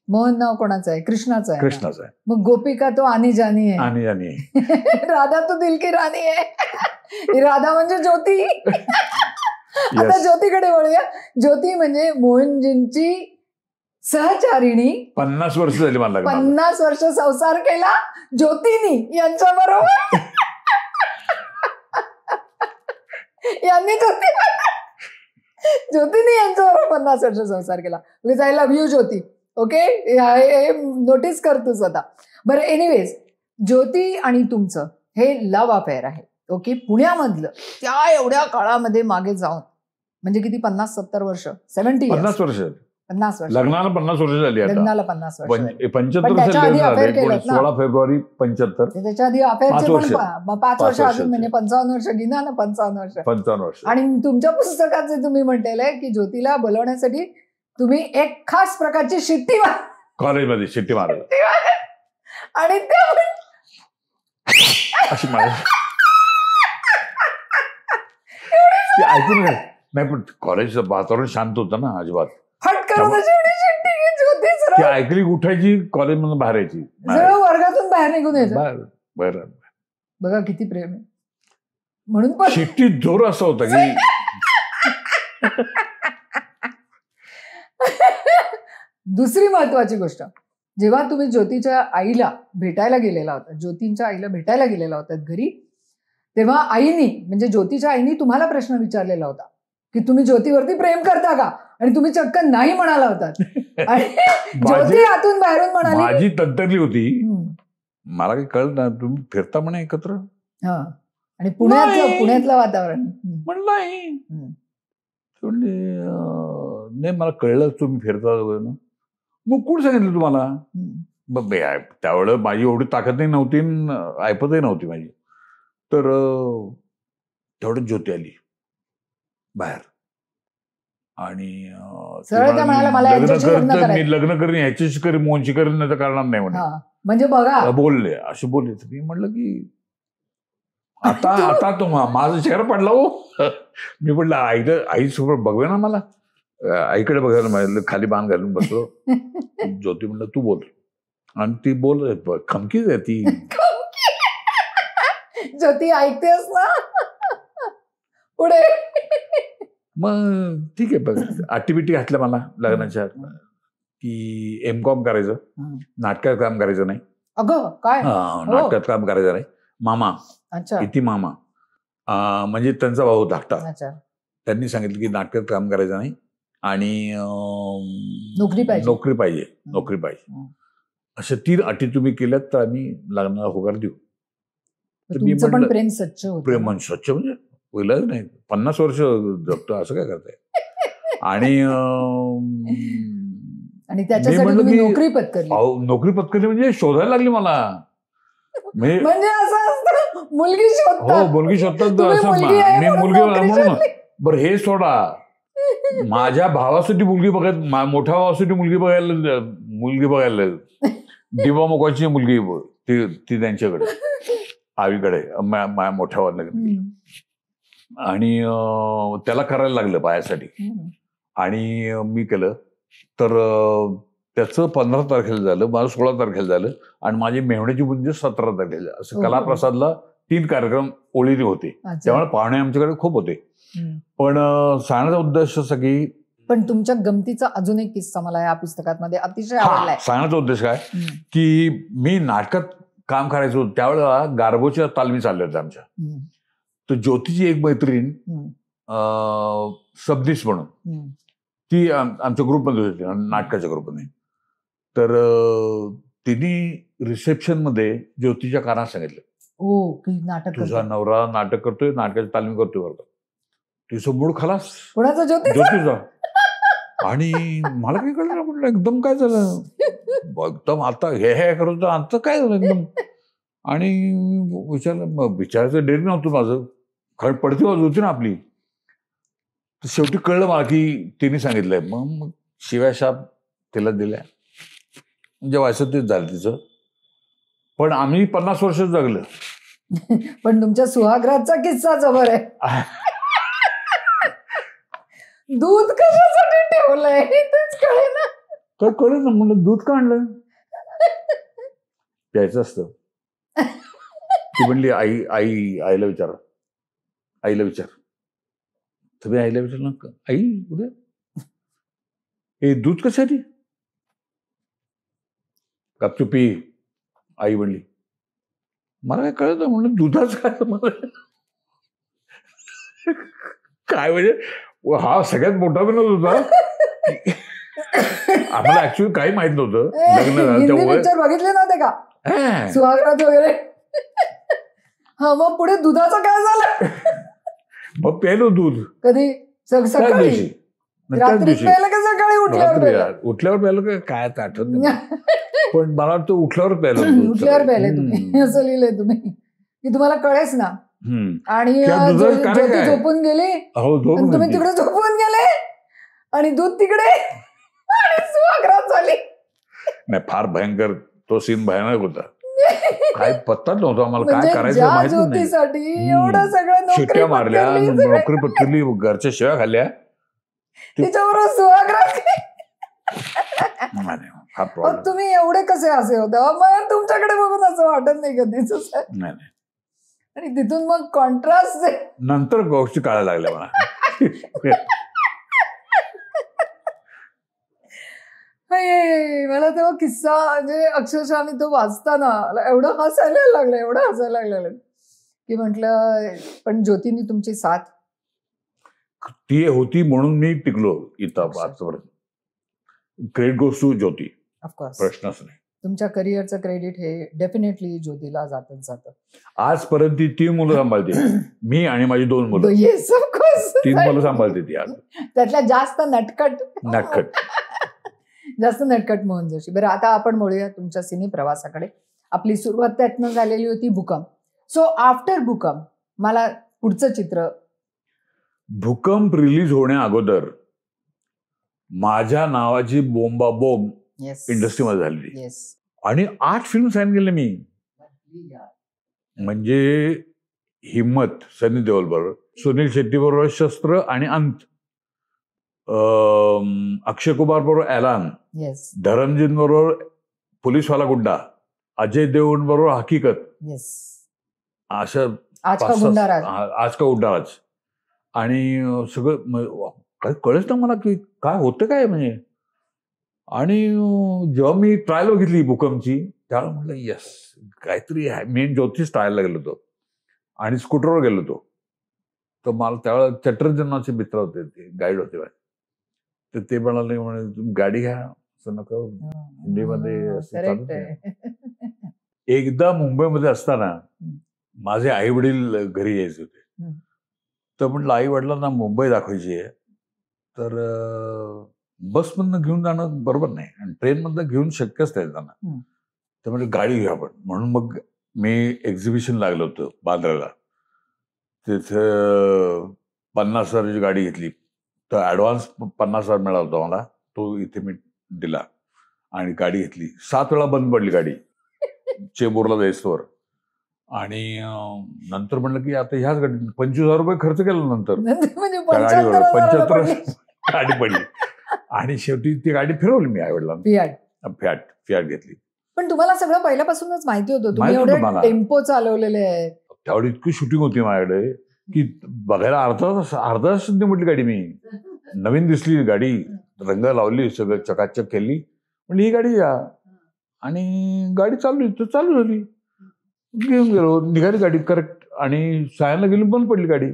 मोहन नाव कोणाचं आहे? कृष्णाचं आहे. कृष्णाचं आहे. मग गोपिका तो आनी जानी आहे. आनी जानी. राधा तो दिल की राणी आहे. राधा म्हणजे ज्योती. आता ज्योतीकडे वळूया. ज्योती म्हणजे मोहनजींची सहचारिणी. 50 वर्ष झाली मला. 50 वर्ष संसार केला ज्योतीनी यांच्या बरोबर. यांनी ज्योतीने यांच्यावर 50 वर्ष संसार केला. Because I love you Jyoti. Okay, हे नोटीस कर तू स्वतः. बरं, एनिवेज, ज्योती आणि तुमचं हे लव्ह अफेअर आहे. ओके, पुण्यामधलं त्या एवढ्या काळामध्ये मागे जाऊन, म्हणजे किती, 50-70 वर्ष, 70 50 वर्ष 50 वर्ष लग्नाला 50 वर्ष झाली आता. लग्नाला 50 वर्ष झाली. 75 पण त्याच्या आधी affair वर्ष केलं ना. 16 फेब्रुवारी 75. त्याच्या आधी अफेअरचे 5 वर्ष. पण 5 वर्ष वर्ष. अजून, म्हणजे 55 वर्ष गिना ना, 55 वर्ष. 55 वर्ष. आणि तुमच्या पुस्तकात जे तुम्ही म्हटलेलं आहे की ज्योतीला बोलवण्यासाठी तुम्ही एक खास प्रकारची शिट्टी कॉलेजमध्ये शिट्टी मारत आणि अशी मार ऐकून नाही, पण कॉलेजचं वातावरण शांत होतं ना, अजिबात. फटकरून शिट्टी ज्योती ती सरळ ऐकली उठायची, कॉलेजमधून बाहेर यायची. सरळ वर्गातून बाहेर निघून यायचं. बरं, बघा किती प्रेम आहे. म्हणून पण शिट्टी जोर असं होतं की दुसरी महत्वाची गोष्ट, जेव्हा तुम्ही ज्योतीच्या आईला भेटायला गेलेला होता, ज्योतींच्या आईला भेटायला गेलेला होता घरी, तेव्हा आईनी, म्हणजे ज्योतीच्या आईनी तुम्हाला प्रश्न विचारलेला होता की तुम्ही ज्योतीवरती प्रेम करता का, आणि तुम्ही चक्क नाही म्हणाला होतात. आणि ज्योती आतून बाहेरून म्हणाली, माझी तंतरली होती, मला काही कळलं ना, तुम्ही फिरता म्हणे एकत्र. हा, आणि पुण्यातलं वातावरण म्हणलं नाही, मला कळलं तुम्ही फिरता वगैरे ना. मग कोण सांगितलं तुम्हाला? त्यावेळेला माझी एवढी ताकदही नव्हती, ऐपतही नव्हती माझी. तर तेवढं ज्योती आली बाहेर आणि मी लग्न करीन, ह्याच्याशी करीन, मोहनशी करीन, नाही तर करणार नाही म्हणजे बघा बोलले, असे बोलले. मी म्हटलं की आता तो माझा चेहरा पडला हो. मी म्हटलं आईसोबत बघवे ना, मला आईकडे बघायला मिळालं, खाली बाण घालून बसलो. ज्योती म्हणलं तू बोल, आणि ती बोल खमकीच आहे ती. ज्योती ऐकतेस ना पुढे. मग ठीक आहे, बघ ऍक्टिव्हिटी घातल्या मला लग्नाच्या की M.Com करायचं, नाटकात काम करायचं नाही. अगं काय? नाटकात काम करायचं नाही. मामा, किती मामा, म्हणजे त्यांचा भाऊ धाकटा, त्यांनी सांगितलं की नाटकात काम करायचं नाही आणि नोकरी पाहिजे. अशा 3 अटी तुम्ही केल्यात तर आम्ही लग्नाला होकार देऊ. पण प्रेम स्वच्छ होतं. प्रेम स्वच्छ म्हणजे पहिलंच नाही, 50 वर्ष जगतो असं काय करताय. आणि त्याच्यासाठी तुम्ही नोकरी पत्करली म्हणजे शोधायला लागली मला. म्हणजे असं असतं, मुलगी शोधतात. हो, मुलगी शोधतात असं. मी मुलगी बरं हे सोडा, माझ्या भावासाठी मुलगी बघायला, मोठ्या भावासाठी मुलगी बघायला दिवा मोकाची मुलगी ती त्यांच्याकडे आईकडे, माझ्या मोठ्या भावाला, आणि त्याला करायला लागलं पायासाठी. आणि मी केलं तर त्याचं 15 तारखेला झालं, माझं 16 तारखेला झालं, आणि माझी मेहण्याची बुंदी 17 तारखेला. असं कलाप्रसादला 3 कार्यक्रम ओळीने होते. त्यामुळे पाहुणे आमच्याकडे खूप होते. पण सांगण्याचा उद्देश असा की, पण तुमच्या गमतीचा अजून एक किस्सा मला या पुस्तकामध्ये अतिशय आवडलाय. सांगण्याचा उद्देश काय की मी नाटकात काम करायचं होतं त्यावेळेला गारगोच्या तालमी चालल्या होत्या आमच्या. तर ज्योतीची एक मैत्रीण सबनीस म्हणून, ती आमच्या ग्रुपमध्ये होती, नाटकाच्या ग्रुपमध्ये. तर तिने रिसेप्शनमध्ये ज्योतीच्या कानात सांगितलं, तुझा नवरा नाटक करतोय, नाटकाची तालमी करतोय बरं का. तिचं मूड खलास, ज्योतीचा. आणि मला काही कळलं, म्हटलं एकदम काय झालं, एकदम आता हे करत आता काय झालं एकदम. आणि विचारायचं डेअरी नव्हतं माझं, कारण पडती बाजू होती ना आपली. शेवटी कळलं मला की तिने सांगितलंय. मग शिव्याशाप तिला दिल्या, म्हणजे व्हायचं तेच झालं तिचं. पण आम्ही 50 वर्ष जगलं. पण तुमच्या सुहागराचा किस्सा जबर आहे. दूध कशासाठी ठेवलंय तेच कळे ना. काय कळलं ना, म्हणलं दूध का आणलं, प्यायचं असतं. ती म्हणली आईला विचार. तुम्ही आईला विचारलं, आई कुठे, हे दूध कशासाठी, गपचूप पी. आई म्हणली, मला काय कळत, म्हणलं दुधाच काय मला. काय म्हणजे हा सगळ्यात मोठा विनोद होता. आम्हाला ऍक्च्युअली काही माहित नव्हतं. लग्न झालं हिंदी तेव्हा पिक्चर बघितले नव्हते का सुहागरात वगैरे? हा, मग पुढे दुधाचं काय झालं? मग प्यायलो दूध कधी त्याच सकाळी दिवशी. त्याच रात्री दिवशी प्यायला का सकाळी उठल्यावर प्यायला? उठल्यावर प्यायलं का काय ते आठवत नाही. पण मला वाटतं उठल्यावर प्यायलं दूध उठल्यावर सकाळी. प्यायले तुम्ही असं लिहिलंय तुम्ही की तुम्हाला कळेच ना. आणि त्या दुधाचं कारण ज्योती काय? झोपून गेली हो आणि झोपून तुम्ही होती. तिकडे झोपून गेले आणि दूध तिकडे आणि सुहागरात झाली. नाही फार भयंकर तो सीन भयानक होता. काय पत्ताच नव्हता मला काय म्हणजे करायचं ज्या माहिती नाही. ज्योतीसाठी एवढं सगळं नोकरी शिट्ट्या मारल्या पत्करली, सगळं. नोकरी पत्करली घरच्या शिव्या खाल्ल्या. तिच्याबरोबर सुहागरात. नाही, हा मग प्रॉब्लेम तुम्ही एवढे कसे असे होते? मला तुमच्याकडे बघून असं वाटत नाही कधीच असं. नाही. आणि तिथून मग कॉन्ट्रास्ट. नंतर गोष्टी कळायला लागल्या मला. मला तेव्हा किस्सा म्हणजे अक्षरशः मी तो वाचताना मला एवढं हसायला लागलं की म्हटलं पण ज्योतीने तुमची साथ. ती होती म्हणून मी टिकलो इथं आजपर्यंत. Credit goes to Jyoti, of course प्रश्नच नाही. तुमच्या करिअरचं क्रेडिट हे डेफिनेटली ज्योतीला जातच जातं. आजपर्यंत ती 3 मुलं सांभाळते. मी आणि माझी 2 मुलं. Yes of course. 3 मुलं सांभाळते ती आज. त्यातल्या जास्त नटखट मोहन जोशी. बरं, आता आपण बोलूया तुमच्या सिने प्रवासाकडे. आपली सुरुवात त्यातनं झालेली होती भूकंप. सो आफ्टर भूकंप मला पुढचं चित्र. भूकंप रिलीज होण्या अगोदर माझ्या नावाची बोंबाबोंब इंडस्ट्रीमध्ये झालेली. येस. आणि 8 फिल्म साईन केले मी. म्हणजे हिम्मत सनी देओल बरोबर, सुनील शेट्टी बरोबर शस्त्र आणि अंत, अक्षय कुमार बरोबर एलान, येस. धरमजीत बरोबर पोलीसवाला गुड्डा, अजय देवगण बरोबर हकीकत, येस. अशा आज का गुंडाराज. आज का गुंडाराज. आणि सगळं काही कळच ना मला की काय होतं काय म्हणजे. आणि जेव्हा मी ट्रायल बघितली भूकंपची त्यावेळेला म्हटलं येस काहीतरी आहे. मी ज्योतिष ट्रायलला गेलो होतो आणि स्कूटरवर गेलो होतो. तर मला त्यावेळेला चटर्जी नावाचे मित्र होते, ते गाईड होते. तर ते म्हणाले तुम्ही गाडी घ्या असं नका हिंदीमध्ये. एकदा मुंबईमध्ये असताना माझे आई वडील घरी यायचे होते. तर म्हटलं आई वडिलांना मुंबई दाखवायची आहे तर बसमधनं घेऊन जाणं बरोबर नाही आणि ट्रेनमधनं घेऊन शक्यच नाही त्यांना. तर म्हणजे गाडी घेऊ आपण. म्हणून मग मी एक्झिबिशन लागलं होतं बांद्राला. तिथे 50,000ची गाडी घेतली. तर ॲडव्हान्स 50,000 मिळाला होता मला, तो इथे मी दिला आणि गाडी घेतली. 7 वेळा बंद पडली गाडी चेंबूरला जायचंवर. आणि नंतर म्हणलं की आता ह्याच गाडी 25,000 रुपये खर्च केला नंतर त्या गाडीवर. 75 गाडी पडली आणि शेवटी ती गाडी फिरवली मी आईवडिलांना. फियाट घेतली. पण तुम्हाला सगळं पहिल्यापासूनच माहिती होतं, तुम्ही माहिती होतं एवढे मला. टेम्पो चालवलेले आहेत. त्यावेळी इतकी शूटिंग होती माझ्याकडे की बघायला अर्धा तास म्हटली गाडी. मी नवीन दिसली गाडी, रंग लावली, सगळं चकाचक केली. म्हणजे ही गाडी या आणि गाडी चालू झाली. घेऊन गेलो, निघाली गाडी करेक्ट. आणि सायनला गेली, बंद पडली गाडी.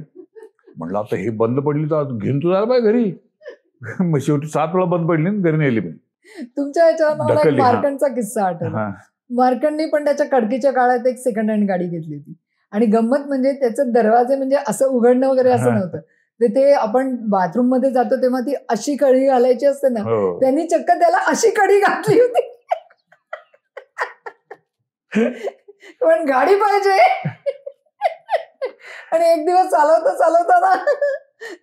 म्हणलं आता हे बंद पडली तर घेऊन तू जायला पाहिजे घरी. मग शेवटी 7 वेळा बंद पडली घरी नेली मी. तुमच्या ह्याच्यावर मार्कंडचा किस्सा आठवला. मार्कंडनी पण त्याच्या कडकीच्या काळात एक सेकंड हँड गाडी घेतली होती. आणि गंमत म्हणजे त्याचे दरवाजे म्हणजे असं उघडणं वगैरे असं नव्हतं. ते आपण बाथरूम मध्ये जातो तेव्हा ती अशी कडी घालायची असते ना, त्यांनी चक्क त्याला अशी कडी घातली होती. पण गाडी पाहिजे. आणि एक दिवस चालवता ना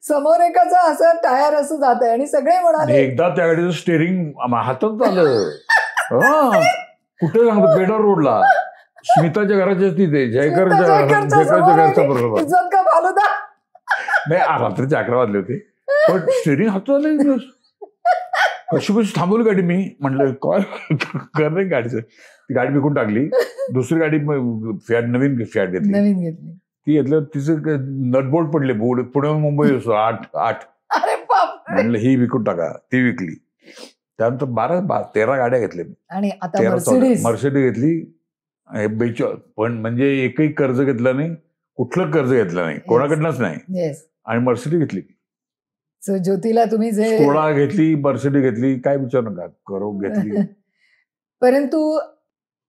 समोर एकाचा असं टायर असं जात आहे आणि सगळे म्हणाले. एकदा त्या गाडीचं स्टेअरिंग हातात आलं. कुठे सांगतो पेडर रोडला, स्मिताच्या घराच्या तिथे, जयकरच्या घरचा बरोबर. इज्जत का फालुदा. नाही, रात्रीचे 11 वाजले होते. पण स्टेअरिंग हातात आलं. कशी थांबवली गाडी. मी म्हटलं काय कर नाही गाडीचं. ती गाडी विकून टाकली. दुसरी गाडी नवीन फियाट घेतली. ती घेतलं, तिचं नटबोल्ट पडले. पुण्याहून मुंबई 8. म्हटलं ही विकून टाका. ती विकली. त्यानंतर 13 गाड्या घेतल्या. आणि आता मर्सिडीज घेतली. पण म्हणजे एकही कर्ज घेतलं नाही, कुठलं कर्ज घेतलं नाही, कोणाकडनंच नाही. आणि मर्सिडी घेतली. So, ज्योतीला तुम्ही जे स्कोडा घेतली, मर्सिडी घेतली, काय विचार नका करू घेतली. परंतु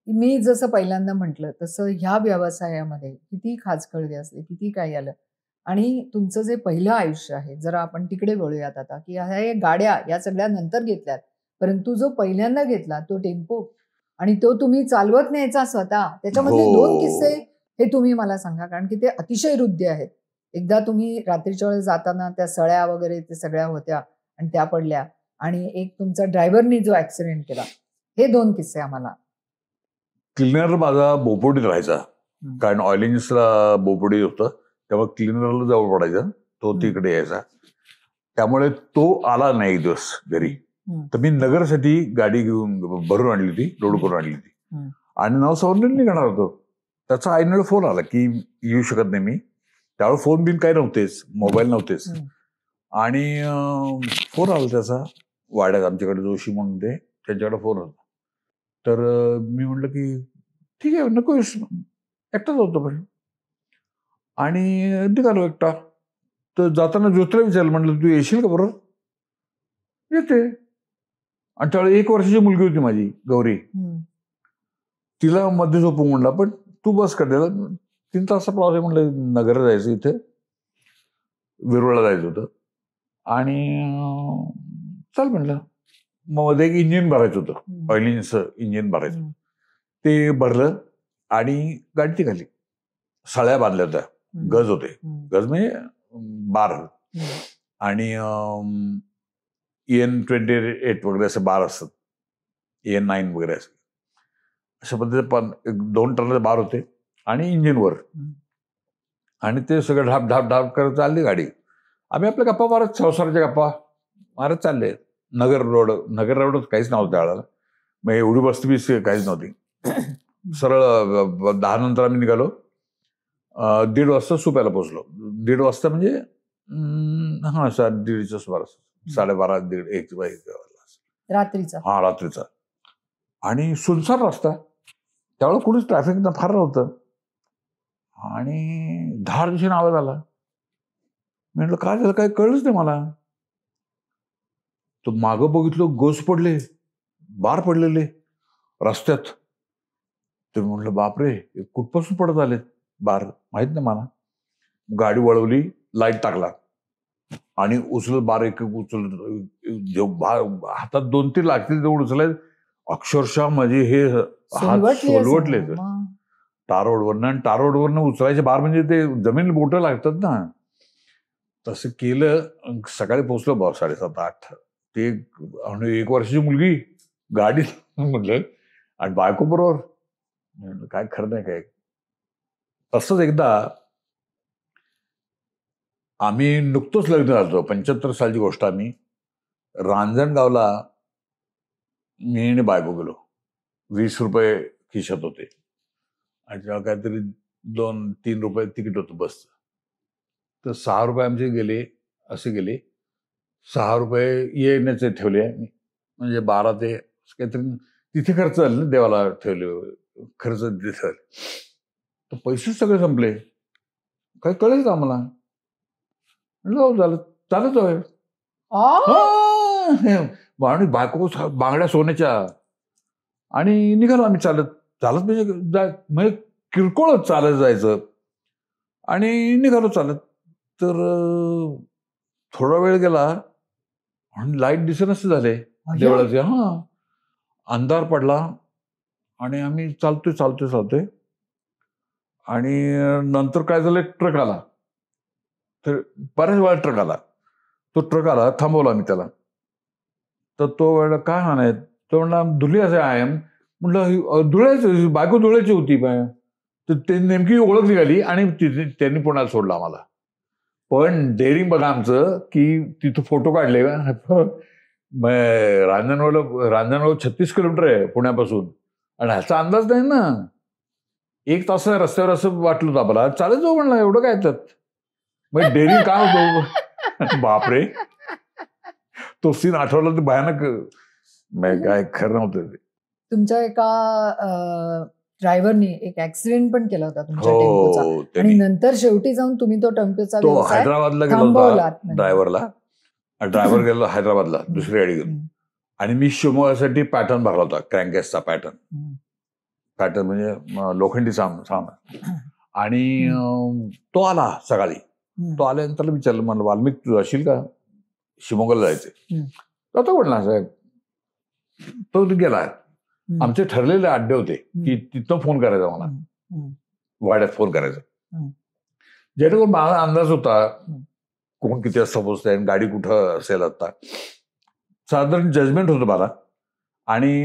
मी जसं पहिल्यांदा म्हटलं तसं ह्या व्यवसायामध्ये किती खाचखळगे असले, किती काही आलं आणि तुमचं जे पहिलं आयुष्य आहे, जरा आपण तिकडे वळूयात आता, की ह्या गाड्या या सगळ्या नंतर घेतल्यात, परंतु जो पहिल्यांदा घेतला तो टेम्पो आणि तो तुम्ही चालवत न्यायचा स्वतः, त्याच्यामधले हो. 2 किस्से हे तुम्ही मला सांगा, कारण की ते अतिशय हृद्य आहेत. एकदा तुम्ही रात्रीच्या वेळेस जाताना त्या सळ्या वगैरे ते सगळ्या होत्या आणि त्या पडल्या आणि एक तुमचा ड्रायव्हरनी जो ऍक्सिडेंट केला, हे 2 किस्से आम्हाला. क्लिनर माझा बोपोडीत राहायचा, कारण ऑइल इंजिन्सला बोपोडी होतं, त्यामुळे क्लिनरला जवळ पडायचा, तो तिकडे यायचा. त्यामुळे तो आला नाही एक दिवस घरी, तर मी नगरसाठी गाडी घेऊन भरून आणली होती, लोड करून आणली होती आणि 9:15 निघणार होतो. त्याचा आईने फोन आला की येऊ शकत नाही मी. त्यावेळेस फोन बिन काही नव्हतेच, मोबाईल नव्हतेच. आणि फोन आला त्याचा वाड्यात, आमच्याकडे जोशी म्हणून ते, त्यांच्याकडे फोन होता. तर मी म्हटलं की ठीक आहे, नको एकटाच होतो पण. आणि निघालो एकटा. तर जाताना ज्योतीला विचारलं, म्हटलं तू येशील का बरोबर? येते. आणि त्यावेळी 1 वर्षाची मुलगी होती माझी गौरी, तिला मध्ये झोपून म्हणला, पण तू बस काढलेला 3 तासचा प्रवास आहे, म्हणलं नगरला जायचं, इथे विरुळला जायचं होतं. आणि चल म्हणलं. मग मध्ये एक इंजिन भरायचं होतं, ऑइल इंजिनचं इंजिन भरायचं, ते भरलं आणि गाडी निघाली. सळ्या बांधल्या होत्या, गज होते, गज म्हणजे बार, आणि EN28 वगैरे असे बार असतात, EN9 वगैरे असं, अशा पद्धतीने 2 टनाचे बार होते आणि इंजिनवर. आणि ते सगळं ढाप ढाप ढाप करत चालली गाडी. आम्ही आपल्या गप्पा मारत, संसाराच्या गप्पा मारत चालले. नगर रोड काहीच नव्हतं त्यावेळेला, मग एवढी वस्ती बिस्ती काहीच नव्हती. सरळ 10 नंतर आम्ही निघालो. 1:30 वाजता सुप्याला पोहोचलो. 1:30 वाजता म्हणजे 1:30च्या सुमारास, 12:30, 1:00 रात्रीचा. हा, रात्रीचा. आणि सुनसान रस्ता, त्यावेळेला कुठेच ट्रॅफिक फार नव्हतं. आणि धार दिशेने आवाज आला. मी म्हटलं काय झालं, काय कळलंच नाही मला. तो मागं बघितलं, गज पडले, बार पडलेले रस्त्यात. तर म्हटलं बापरे, कुठपासून पडत आले बार, माहित नाही मला. गाडी वळवली, लाईट टाकला आणि उचलत बार एक उचलत, हातात 2-3 लागतील तेवढं उचलाय. अक्षरशः म्हणजे हे हात सोलवटले टार रोडवरनं. आणि टार रोडवरनं उचलायचे बार म्हणजे ते जमीन बोटं लागतात ना, तसं केलं. सकाळी पोहोचलो 7:30-8. ते 1 वर्षाची मुलगी गाडी म्हटलं, आणि बायको बरोबर. काय खरं नाही काय. तसंच एकदा आम्ही नुकतंच लग्न झालं, 75 सालची गोष्ट. आम्ही रांजणगावला मी आणि बायको गेलो. 20 रुपये खिशात होते आणि तेव्हा काहीतरी 2-3 रुपये तिकीट होतं बसचं. तर 6 रुपये आमचे गेले, असे गेले. 6 रुपये येण्याचे ठेवले, म्हणजे 12 ते काहीतरी तिथे खर्च झाले ना, देवाला ठेवले खर्च तिथे. तर पैसे सगळे संपले, काय कळेल का आम्हाला. झालं चालत जाऊया. आणि बायको बांगड्या सोन्याच्या, आणि निघालो आम्ही चालत. चालत म्हणजे किरकोळच चालत जायचं. आणि निघालो चालत. तर थोडा वेळ गेला आणि लाईट दिसेनासे झाले देवळाचे. अंधार पडला आणि आम्ही चालतोय. आणि नंतर काय झालं, ट्रक आला. तर बऱ्याच वेळा ट्रक आला. तो ट्रक आला, थांबवला मी त्याला. तर तो वेळेला काय नाही, तो म्हणला धुलियाचे आहे. म्हटलं धुळ्याची, बायको धुळ्याची होती. तर ते नेमकी ओळख निघाली आणि त्यांनी पुण्याला सोडला आम्हाला. पण डेअरिंग बघा आमचं, की तिथं फोटो काढले. रांजणगाव 36 किलोमीटर आहे पुण्यापासून, आणि ह्याचा अंदाज नाही ना. 1 तास रस्त्यावर असं वाटलं होतं आम्हाला, चालत जाऊ म्हणलं, एवढं काय त्यात. मग डेअरिंग काय होतो बापरे. तो सीन आठवला तर भयानक, काय खरं नव्हतं ते. तुमच्या एका ड्रायव्हरनी एक ऍक्सिडेंट पण केला होता तुमच्या टेम्पोचा हो आणि त्यांनी नंतर शेवटी जाऊन तुम्ही तो टेम्पोचा तो व्यवसाय हैदराबादला गेला थांबवलात होता म्हणजे. ड्रायव्हरला. ड्रायव्हर गेला हैदराबादला दुसरी गाडी घेऊन. हम्म, आणि मी शिवमोग्यासाठी पॅटर्न भरला होता, क्रँकेसचा पॅटर्न. हम्म, पॅटर्न म्हणजे लोखंडी सामान. आणि तो आला सकाळी. हम्म, तो आल्यानंतर विचारलं, म्हणलं वाल्मिक तू असेल का, शिवमोग्याला जायचंय. तर तो म्हणला साहेब. तो गेला. आमचे ठरलेले अड्डे होते की तिथं फोन करायचा मला, वाड्यात फोन करायचा, जेणेकरून मला अंदाज होता कोण किती वाजता पोहोचतंय, गाडी कुठं असेल. आता साधारण जजमेंट होतं मला. आणि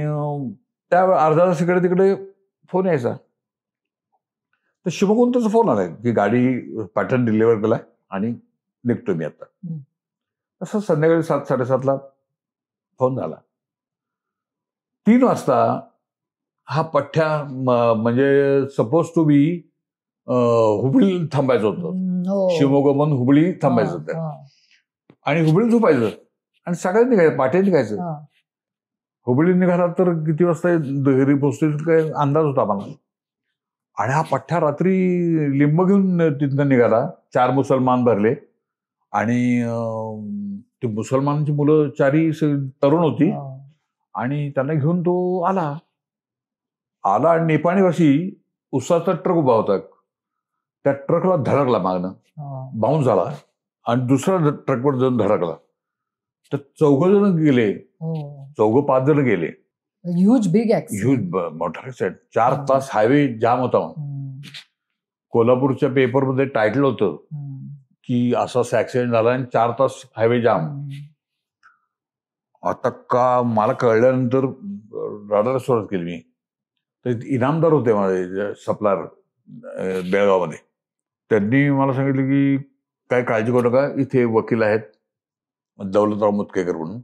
त्या अर्धा तास इकडे तिकडे फोन यायचा. तर शिवमोग्याहून त्याचा फोन आलाय की गाडी पॅटर्न डिलिव्हर केलाय आणि निघतो मी आता. तसं संध्याकाळी 7-7:30 फोन झाला. 3 वाजता हा पठ्ठ्या म्हणजे सपोज टू बी हुबळी थांबायचं होतं. शिवमोगाहून हुबळी थांबायचं होतं आणि हुबळी झोपायचं आणि सगळ्यांनी निघायचं, पाठी निघायचं. हुबळी निघाला तर किती वाजता घरी पोहोचतो काय अंदाज होता मला. आणि हा पठ्ठ्या रात्री लिंब घेऊन तिथनं निघाला. 4 मुसलमान भरले आणि ती मुसलमानांची मुलं 4ही तरुण होती आणि त्यांना घेऊन तो आला आणि नेपाळीवाशी उसाचा ट्रक उभा होता. त्या ट्रकला धडकला, मागणं बाउन्स झाला आणि दुसरा ट्रकवर जाऊन धडकला. तर 4 जण गेले, 4-5 जण गेले. ह्यूज बिग ऍक्सिडेंट, मोठा ऍक्सिडेंट. 4 तास हायवे जाम होता. कोल्हापूरच्या पेपरमध्ये टायटल होतं की असा ऍक्सिडेंट झाला आणि 4 तास हायवे जाम. आता का मला कळल्यानंतर रडायला सुरुवात केली मी. तर इनामदार होते माझे सप्लायर बेळगावमध्ये. त्यांनी मला सांगितलं की काय काळजी करू नका, इथे वकील आहेत दौलतराव मुतकेकर म्हणून.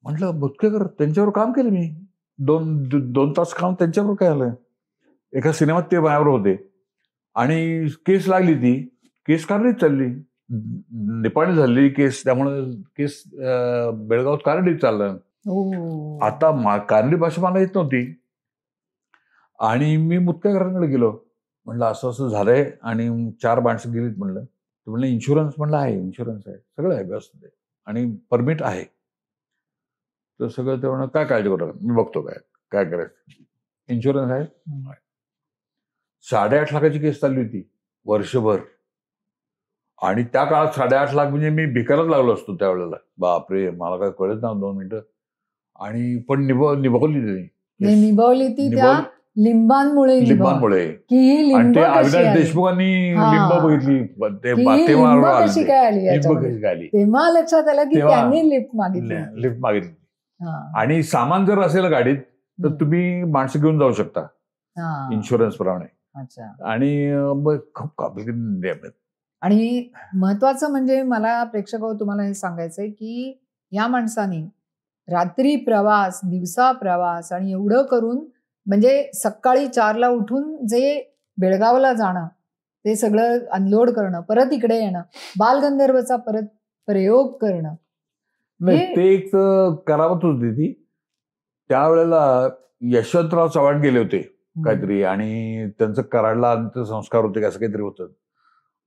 म्हटलं मुतकेकर, त्यांच्यावर काम केलं मी. 2 तास काम त्यांच्यावर काय आलं. एका सिनेमात ते माझ्यावर होते आणि केस लागली. ती केस कारणीच चालली, नेपाळी झाली केस, त्यामुळे केस बेळगावात कारणीच चाललं. आता कानडी भाषा मला येत नव्हती आणि मी मुतकेकरांकडे गेलो. म्हणलं असं असं झालंय आणि 4 माणसं गेलीत. म्हणलं तर म्हणलं इन्शुरन्स. म्हणलं आहे, इन्शुरन्स आहे, सगळं आहे, व्यवस्थित आहे आणि परमिट आहे. तर सगळं ते म्हणलं काय काळजी करू नका, मी बघतो काय करायचं, इन्शुरन्स आहे. 8.5 लाखाची केस चालली होती वर्षभर. आणि त्या काळात 8.5 लाख म्हणजे मी भिकायलाच लागलो असतो त्यावेळेला. बापरे, मला काय कळत ना 2 मिनिटं. आणि पण निभावली त्यांनी. निभावली ती त्या लिंबांमुळे. आणि ते अविनाश देशमुखांनी लिंब बघितली, कशी काय आली तेव्हा लक्षात आलं की त्यांनी लिफ्ट मागितली. आणि सामान जर असेल गाडीत तर तुम्ही माणसं घेऊन जाऊ शकता इन्शुरन्स प्रमाणे. आणि खूप कॉम्प्लिकेटेड. आणि महत्वाचं म्हणजे मला प्रेक्षक तुम्हाला हे सांगायचंय की या माणसाने रात्री प्रवास, दिवसा प्रवास आणि एवढं करून म्हणजे सकाळी 4ला उठून जे बेळगावला जाणं, ते सगळं अनलोड करणं, परत इकडे येणं, बालगंधर्वचा परत प्रयोग करणं. ते एक करावत होती ती. त्यावेळेला यशवंतराव चव्हाण गेले होते काहीतरी आणि त्यांचं कराडला अंत्यसंस्कार होते असं काहीतरी होतं.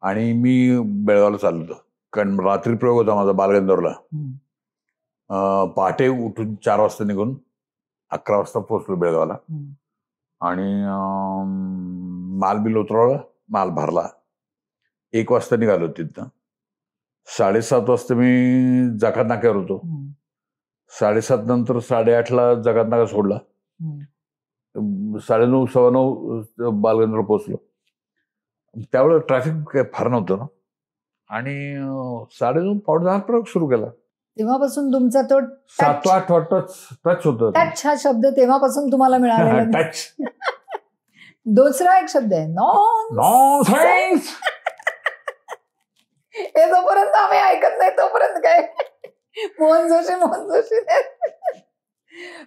आणि मी बेळगावला चाललो होतो कारण रात्री प्रयोग होता माझा बालगंधर्वला. पहाटे उठून 4 वाजता निघून 11 वाजता पोहोचलो बेळगावला. आणि माल बिल उतरवला, माल भरला. 1 वाजता निघालो तिथनं. 7:30 वाजता मी जकात नाक्यावर होतो. 7:30 नंतर 8:30ला जकात नाका सोडला. 9:30 9:15 बालगंधर्व पोहोचलो. त्यावेळेस ट्रॅफिक फार नव्हतं ना. आणि 9:30 पावणे 10 प्रयोग सुरू केला. तेव्हापासून तुमचा तो 7-8 टच होतं. टच हा शब्द तेव्हापासून तुम्हाला मिळालेला. टच. दुसरा एक शब्द आहे नॉनसेन्स. हे जोपर्यंत आम्ही ऐकत नाही तोपर्यंत काय मोहन जोशी.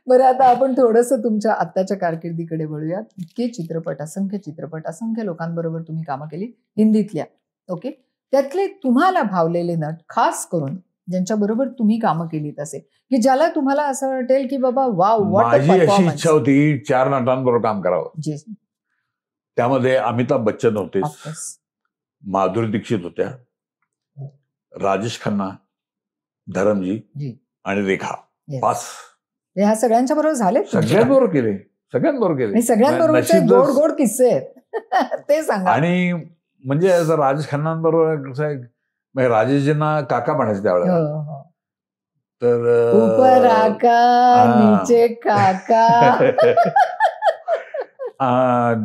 बरं, आता आपण थोडंसं तुमच्या आत्ताच्या कारकिर्दीकडे वळूयात. इतके चित्रपट, असंख्य लोकांबरोबर तुम्ही कामं केली हिंदीतल्या. ओके, त्यातले तुम्हाला भावलेले नट, खास करून ज्यांच्या बरोबर तुम्ही कामं केलीत असे की ज्याला तुम्हाला असं वाटेल की बाबा वाव व्हॉट माझी अशी इच्छा होती 4 नटांबरोबर काम करावं. जी त्यामध्ये अमिताभ बच्चन होते, ऑफकोर्स. माधुरी दीक्षित होत्या, राजेश खन्ना, धरमजी जी आणि रेखा. Yes. 5 ह्या सगळ्यांच्या बरोबर झाले सगळ्यांबरोबर केले, सगळ्यांबरोबर केले. सगळ्यांबरोबरचे नशीब गोड गोड किस्से आहेत ते सांगा. आणि म्हणजे असं राजेश खन्नांबरोबर कसं आहे, म्हणजे राजेशजींना काका म्हणायचे त्यावेळेला. हो, हो. तर ऊपर आका नीचे काका.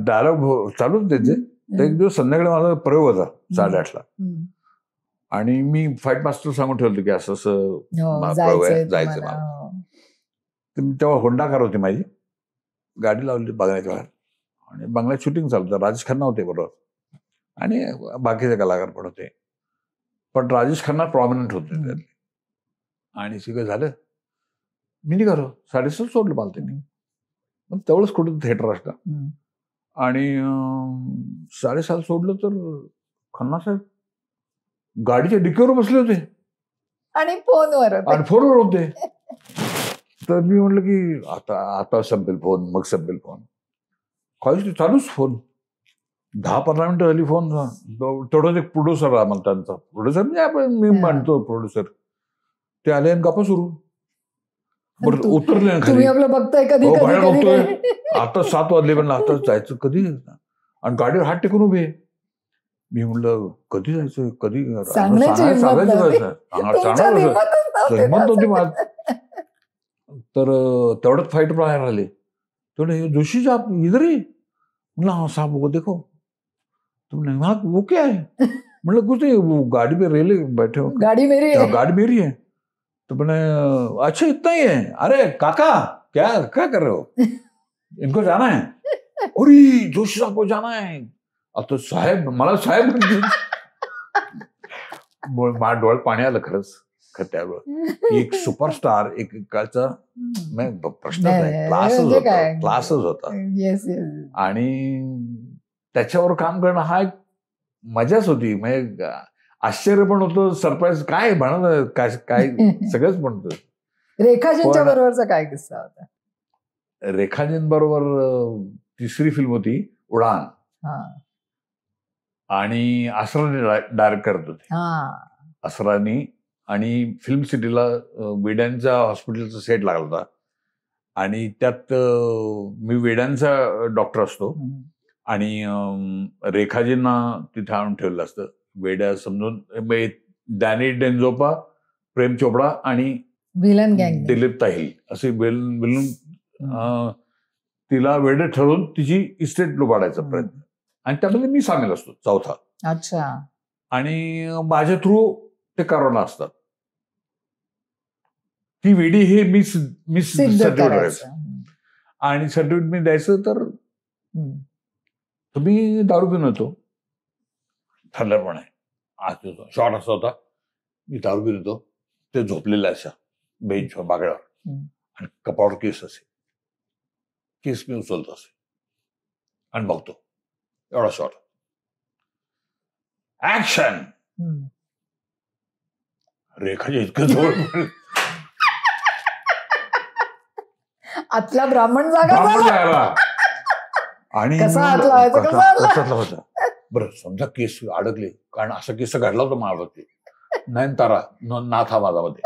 डायलॉग चालूच त्याचे. तर एक दिवस संध्याकाळी माझा प्रयोग होता 8:30ला हम्म. आणि मी फाईट मास्टर सांगून ठेवलं की असं असं हो, प्रयोग आहे, जायचंय जायचं तुम्हाला. मला. हो. तर तेव्हा होंडा कार होती माझी, गाडी लावली बंगल्याच्या बाहेर आणि बंगल्यात शूटिंग चालू होतं. राजेश खन्ना होते बरोबर आणि बाकीचे कलाकार पण होते, पण राजेश खन्ना प्रॉमिनंट होते त्यात. आणि सगळं झालं, मी निघालो 7:30 सोडलं मला त्यांनी. मग तेवढंच कुठं थिएटर असतं हम्म. आणि 7:30 सोडलं तर खन्ना साहेब गाडीच्या डिकीवर बसले होते आणि फोनवर आणि फोनवर होते. तर मी म्हटलं की आता संपेल फोन, मग संपेल फोन. काहीच चालूच फोन. 10-15 मिनिटं झाली फोन. तेवढंच एक प्रोड्युसर आम्हाला, त्यांचा प्रोड्युसर म्हणजे आपण मी म्हणतो प्रोड्युसर, ते आले आणि गप्पा सुरू. बरं उतरले ना तुम्ही खाली. आपलं बघताय कधी हो, कधी बाहेर कधी बघतोय. कधी. आता 7 वाजले म्हणलं आता जायचं कधी, आणि गाडीवर हात टेकून उभे. मी म्हणलं कधी जायचं, कधी सांगण्याची हिंमत सांगायचं नव्हती. कसं? तुमच्यात सांगणार कसं? हिंमतच नव्हती हिंमत नव्हती ना. माझ्यात. तर तेवढ्यात फाईट बाहेर आले. तेवढे जोशी साहब इधर ही. म्हणलं हाँ साहब वो देखो. तुमने हाँ वो क्या है? मतलब कुछ नहीं, वो गाड़ी पे रेले बैठे हो. गाडी मेरी है. गाड़ी मेरी है. तो मैंने अच्छा इतना ही है. अरे काका क्या क्या कर रहे हो? इनको जाना है. अरे जोशी साहब को जाना है. आता साहेब मला साहेब म्हणतील. माझ्या डोळ्यात पाणी आलं खरंच त्यावेळेस. एक सुपरस्टार एकाचा प्रश्नच नाही, क्लासच होता. Yes yes. आणि त्याच्यावर काम करणं हा एक मजाच होती. म्हणजे आश्चर्य पण होतं, सरप्राईज काय म्हणत काय सगळंच म्हणतो. रेखाजींच्या बरोबरचा काय किस्सा होता? रेखाजींबरोबर तिसरी फिल्म होती उडान, आणि असरानी डायरेक्ट करत होते. असरानी आणि फिल्म सिटीला वेड्यांच्या हॉस्पिटलचा सेट लागला होता आणि त्यात मी वेड्यांचा डॉक्टर असतो आणि रेखाजींना तिथे आणून ठेवलं असतं. वेड्या समजून डॅनी डेंझोपा, प्रेम चोपडा आणि विलन गँग, दिलीप ताहिल असे विलन तिला वेडे ठरवून तिची इस्टेट लुबाडायचा प्रयत्न, आणि त्यामध्ये मी सामील असतो चौथा. अच्छा. आणि माझ्या थ्रू ते करवणार असतात. ती वेडी हे मी सर्टिफिकेट द्यायचं आणि सर्टिफिकेट मी द्यायचं. तर मी दारू पिऊन येतो ठरल्याप्रमाणे. आज शॉर्ट असा होता, मी दारू पिऊन येतो, ते झोपलेले अशा बेंचवर बागड्यावर आणि कपाळावर केस असे, केस मी उचलतो असे आणि बघतो एवढा शॉर्ट. ऍक्शन. रेखाच्या इतकं जवळ आतला ब्राह्मण जागा आणि होता. बरं समजा केस अडकले, कारण असा केस घडला होता माझ्यावरती. नयनतारा नाथा माझ्यामध्ये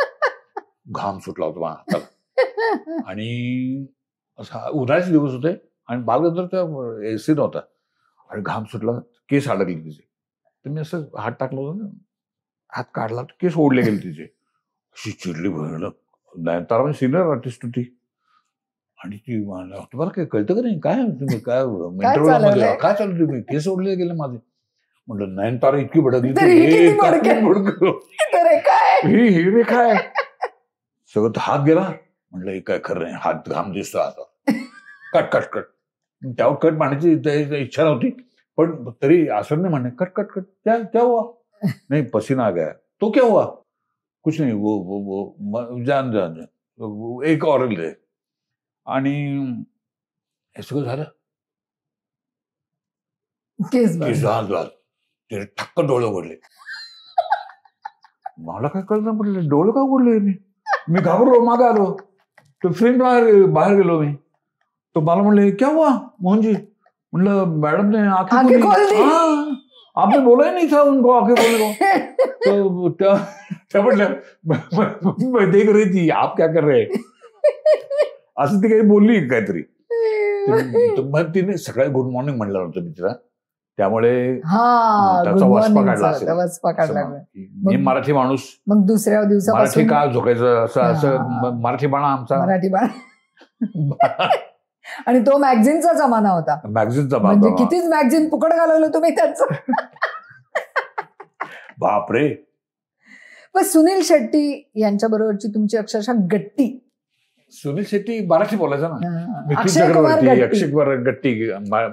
घाम सुटला होता माझ्या हाताला आणि असा उन्हाळ्याचे दिवस होते आणि बालगंधर एसी नव्हता आणि घाम सुटला, केस अडकले तिचे. तर मी असं हात टाकला होता, हात काढला, केस ओढले गेले तिचे. अशी चिडली भयानक. नयनतारा म्हणजे सिनियर आर्टिस्ट होती आणि ती तुम्हाला काय कळतं का नाही, काय तुम्ही काय इंटरव्ह्यू काय चालू तुम्ही, केस ओढले गेले माझे. म्हटलं नयनतारा इतकी भडकली, ही रेखा आहे. सगळं हात गेला. म्हटलं हे काय खरं नाही, हात घाम दिसतो आता. Cut cut cut. त्यावर कट मांडण्याची इच्छा नव्हती, पण तरी असं नाही म्हणणे कट कट कट. क्या हुआ? नहीं पसीना आ गया. तो क्या हुआ? कुछ नहीं, वो जान जान एक और ले. आणि हे सगळं झालं. केस तिने ठक्क डोळे उघडले. मला काय कळलं म्हटलं, डोळे का उघडले मी घाबरलो, मागे आलो. तो फ्रेंड बाहेर गेलो मी. तो मला म्हणले क्या हुआ मोहनजी? म्हणलं मॅडम ने आंखें आंखें खोल खोली. दी. हाँ, आपने बोला ही नहीं था उनको आंखें खोलने को. तो त्या म्हटलं मैं देख रही थी आप क्या कर रहे हैं. असं ती काही बोलली काहीतरी. मग तिने सकाळी गुड मॉर्निंग म्हणलं होतं मी तिला, त्यामुळे त्याचा वचपा काढला असेल. वचपा काढला. मी मराठी माणूस, मग दुसऱ्या मराठी दिवसापासून काय झोकायचं असं असं मराठी बाणा आमचा, मराठी बाळा. आणि तो मॅगझिनचा जमाना होता. मॅगझिनचा म्हणजे कितीच मॅगझिन फुकट घालवलं तुम्ही त्यांचं. बापरे. पण सुनील शेट्टी यांच्या बरोबरची तुमची अक्षरशः गट्टी. सुनील शेट्टी मराठी बोलायचा ना. मिथुन अक्षय कुमार चक्रवर्ती, गट्टी. अक्षय कुमार गट्टी,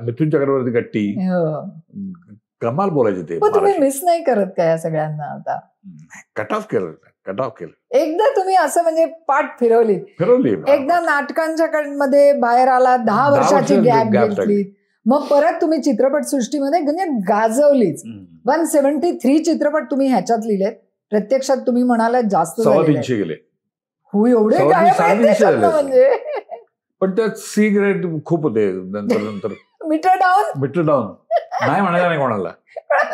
मिथुन चक्रवर्ती गट्टी, हो. कमाल बोलायचे ते. पण तुम्ही मिस नाही करत का या सगळ्यांना आता? कट ऑफ केलं. एकदा तुम्ही असं म्हणजे पाठ फिरवली. एकदा नाटकांच्या मध्ये बाहेर आला, 10 वर्षाची गॅप घेतली, मग परत तुम्ही चित्रपट सृष्टीमध्ये म्हणजे गाजवलीच. 173 चित्रपट तुम्ही ह्याच्यात लिहिलेत. प्रत्यक्षात तुम्ही म्हणाला जास्त 350 गेले. हो, एवढे काय म्हणजे. पण त्यात सी ग्रेड खूप होते. नंतर मीटर डाऊन नाही म्हणायचं नाही कोणाला,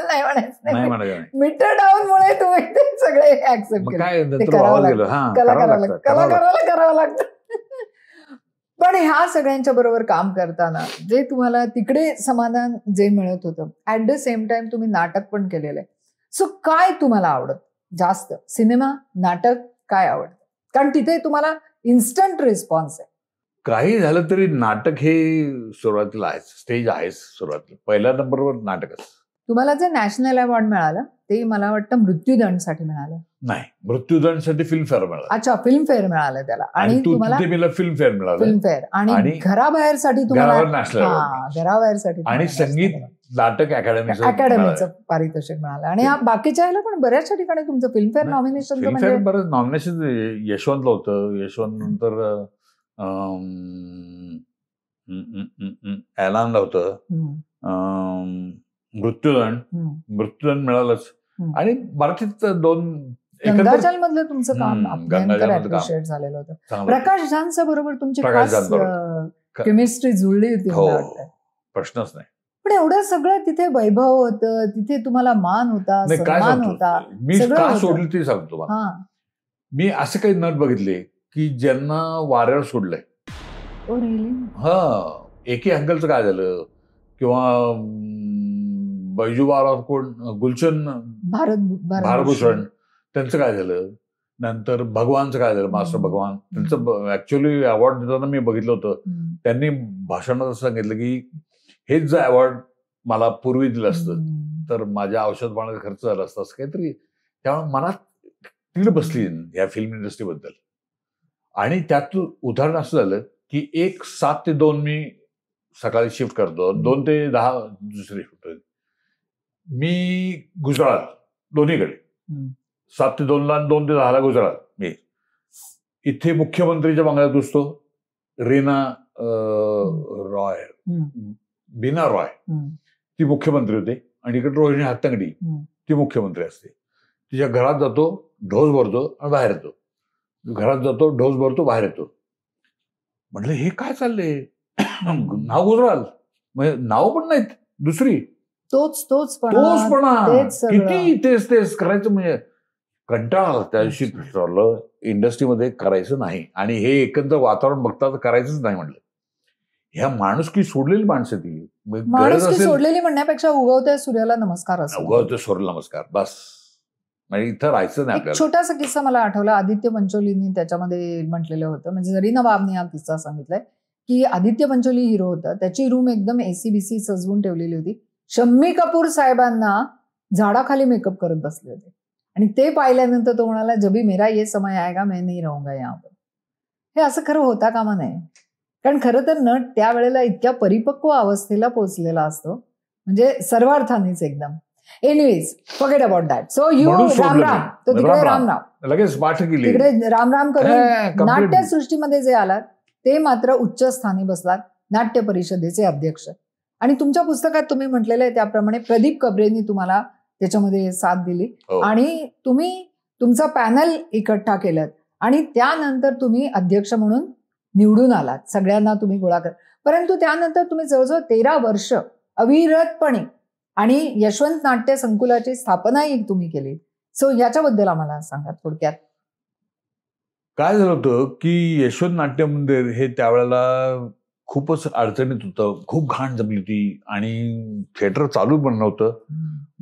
नाही म्हणायचं नाही. मीटर डाऊन मुळे तुम्ही ते सगळे ऍक्सेप्ट केले. काय नंतर वाहत गेलो. कलाकाराला करावं लागतं. पण ह्या सगळ्यांच्या बरोबर काम करताना जे तुम्हाला तिकडे समाधान जे मिळत होतं, ऍट द सेम टाइम तुम्ही नाटक पण केलेलं आहे. सो काय तुम्हाला आवडत जास्त? सिनेमा, नाटक, काय आवडतं? कारण तिथे तुम्हाला इन्स्टंट रिस्पॉन्स आहे. काही झालं तरी नाटक हे सुरुवातीला आहेच, स्टेज आहेच सुरुवातीला. पहिल्या नंबरवर नाटकच. तुम्हाला जे नॅशनल अवॉर्ड मिळालं ते मला वाटतं मृत्यूदंडसाठी मिळालं. नाही, मृत्यूदंडसाठी फिल्मफेअर मिळालं. अच्छा, फिल्मफेअर मिळालं त्याला. आणि तुम्हाला फिल्मफेअर मिळालं. फिल्मफेअर आणि घराबाहेरसाठी तुम्हाला घराबाहेरसाठी आणि संगीत नाटक अकॅडमीचं पारितोषिक मिळालं. आणि बाकीच्या ह्याला पण बऱ्याचशा ठिकाणी तुमचं फिल्मफेअर नॉमिनेशन म्हणजे बरंच नॉमिनेशन. यशवंतला होतं, यशवंत नंतर एलानला होतं, मृत्यूदंड मिळालंच. आणि मराठीत 2 गंगाजल मधलं तुमचं काम अभ्यंकर अप्रिशिएट झालेलं होतं. प्रकाश झांच्या बरोबर तुमची केमिस्ट्री जुळली होती, प्रश्नच नाही. पण एवढं सगळं तिथे वैभव होतं, तिथे तुम्हाला मान होता, सन्मान होता. मी का सोडली ते सांगतो तुम्हाला. मी असे काही नट बघितले की ज्यांना वाऱ्यावर सोडलंय. एके हंगलचं काय झालं, किंवा बैजू बावरा कोण, गुलशन भारभूषण, त्यांचं काय झालं. नंतर भगवानचं काय झालं, मास्टर भगवान. त्यांचं ऍक्च्युअली अवॉर्ड देताना मी बघितलं होतं, त्यांनी भाषणात असं सांगितलं की हेच जर अवॉर्ड मला पूर्वी दिलं असतं तर माझ्या औषध पाण्याचा खर्च झाला असता, असं काहीतरी. त्यामुळे मनात तीड बसली या फिल्म इंडस्ट्रीबद्दल. आणि त्यात उदाहरण असं झालं की 7 ते 2 मी सकाळी शिफ्ट करतो, 2 ते 10 दुसरी शिफ्ट. मी गुजरात दोन्हीकडे 7 ते 2 ला, 2 ते 10 ला गुजरात. मी इथे मुख्यमंत्रीच्या बंगल्यात घुसतो. बीना रॉय ती मुख्यमंत्री होते, आणि इकडे रोहिणी हट्टंगडी ती मुख्यमंत्री असते. तिच्या घरात जातो, ढोस भरतो आणि बाहेर येतो. घरात जातो, ढोस भरतो, बाहेर येतो. म्हटलं हे काय चाललंय. नाव गुजराल, म्हणजे नाव पण नाहीत, दुसरी तोचपणा, किती तेच करायचं. म्हणजे कंटाळा त्या दिवशी ठरवलं इंडस्ट्रीमध्ये करायचं नाही. आणि हे एकंदर वातावरण बघता तर करायचंच नाही. म्हटलं ह्या माणुसकी सोडलेली माणसं, ती माणुसकी सोडलेली म्हणण्यापेक्षा उगवत्या सूर्याला नमस्कार असतो. उगवत्या सूर्याला नमस्कार, बस. म्हणजे इथं राहायचं नाही आपल्याला. छोटासा किस्सा मला आठवला. आदित्य पंचोलींनी त्याच्यामध्ये म्हटलेलं होतं, म्हणजे जरीना बाबने हा किस्सा सांगितलाय की आदित्य पंचोली हिरो होता, त्याची रूम एकदम एसीबीसी सजवून ठेवलेली होती. शम्मी कपूर साहेबांना झाडाखाली मेकअप करत बसले होते, आणि ते पाहिल्यानंतर तो म्हणाला, जबी मेरा ये समय आएगा मैं नहीं रहूंगा यहाँ पर. हे असं खरं होता कामा नये. कारण खरं तर नट त्यावेळेला इतक्या परिपक्व अवस्थेला पोहोचलेला असतो, म्हणजे सर्वार्थानेच एकदम. Anyways, forget about that. So you रामराम, तो तिकडे रामराम लगेच पाठ केली, तिकडे रामराम करून नाट्यसृष्टीमध्ये जे आलात ते मात्र उच्च स्थानी बसलात, नाट्य परिषदेचे अध्यक्ष. आणि तुमच्या पुस्तकात तुम्ही म्हटलेलं आहे त्याप्रमाणे प्रदीप कबरेंनी तुम्हाला त्याच्यामध्ये साथ दिली. आणि तुम्ही तुमचा पॅनल इकट्ठा केलं आणि त्यानंतर तुम्ही अध्यक्ष म्हणून निवडून आलात, सगळ्यांना तुम्ही गोळा कर. परंतु त्यानंतर तुम्ही जवळजवळ 13 वर्ष अविरतपणे आणि यशवंत नाट्य संकुलाची स्थापनाही तुम्ही केली. सो याच्याबद्दल आम्हाला सांगा थोडक्यात. काय झालं होतं की यशवंत नाट्य मंदिर हे त्यावेळेला खूपच अडचणीत होतं, खूप घाण जमली होती आणि थिएटर चालू पण नव्हतं.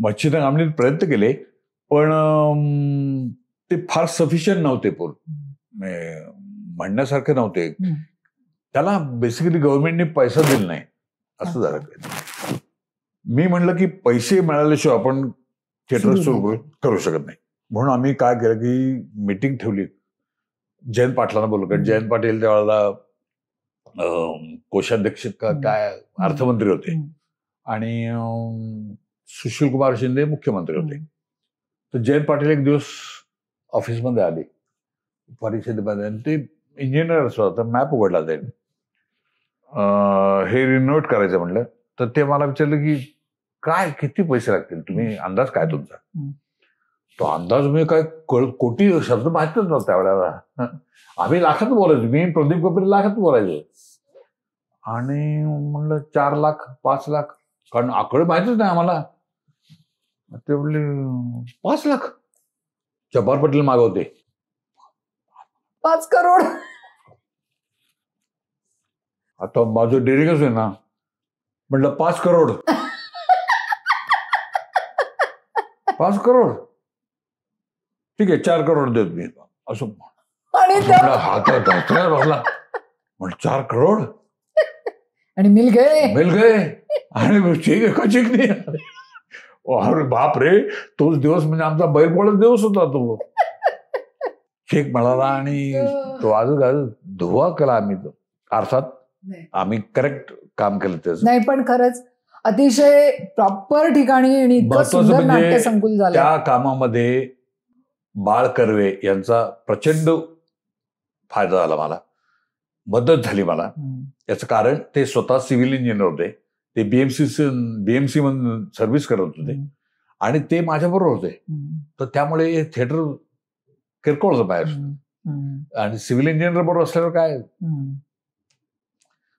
मच्छिंद्र कांबळेंनी प्रयत्न केले पण ते फार सफिशियंट नव्हते. म्हणण्यासारखे नव्हते. त्याला बेसिकली गव्हर्नमेंटने पैसा दिला नाही असं झालं. मी म्हणलं की पैसे मिळाल्याशिवाय आपण थिएटर सुरू करू शकत नाही. म्हणून आम्ही काय केलं की मीटिंग ठेवली. जयंत पाटलांना बोललो, कारण जयंत पाटील त्यावेळेला कोषाध्यक्ष काय अर्थमंत्री होते आणि सुशील कुमार शिंदे मुख्यमंत्री होते. तर जयंत पाटील एक दिवस ऑफिसमध्ये आले परिषदेमध्ये आणि ते इंजिनियर असं होतं. मॅप उघडला त्यांनी, हे रिनोव्हेट करायचं म्हणलं. तर ते मला विचारलं की काय किती पैसे लागतील, तुम्ही अंदाज काय तुमचा. तो अंदाज म्हणजे काय कोटी शब्द माहितच नव्हता त्यावेळेला. आम्ही लाखात बोलायचो, मी प्रदीप कपिल लाखात बोलायचो. आणि म्हणलं 4 लाख 5 लाख, कारण आकडे माहितच नाही आम्हाला. ते म्हणले 5 लाख. जब्बार पटेल मागवते 5 करोड. आता माझं डेरिंगच आहे ना, म्हटलं 5 करोड. 5 करोड ठीक आहे, 4 करोड देत मी असं. आणि हातात बसला, म्हटलं 4 करोड आणि मिल गए आणि चेक नाही. अरे बाप रे, तोच दिवस म्हणजे आमचा बैलपोळाचा दिवस होता तो. चेक मिळाला आणि तो आज धुवा केला आम्ही. तो अर्थात आम्ही करेक्ट काम केलं त्याचं. नाही पण खरंच अतिशय प्रॉपर ठिकाणी आणि इतकं सुंदर नाट्य संकुल झालं. त्या कामामध्ये बाळ कर्वे यांचा प्रचंड फायदा झाला, मला मदत झाली मला. याचं कारण ते स्वतः सिव्हिल इंजिनियर होते. ते बीएमसी मधून सर्व्हिस करत होते आणि ते माझ्याबरोबर होते. तर त्यामुळे थिएटर किरकोळ होतं बाहेर. आणि सिव्हिल इंजिनियर बरोबर असल्यावर काय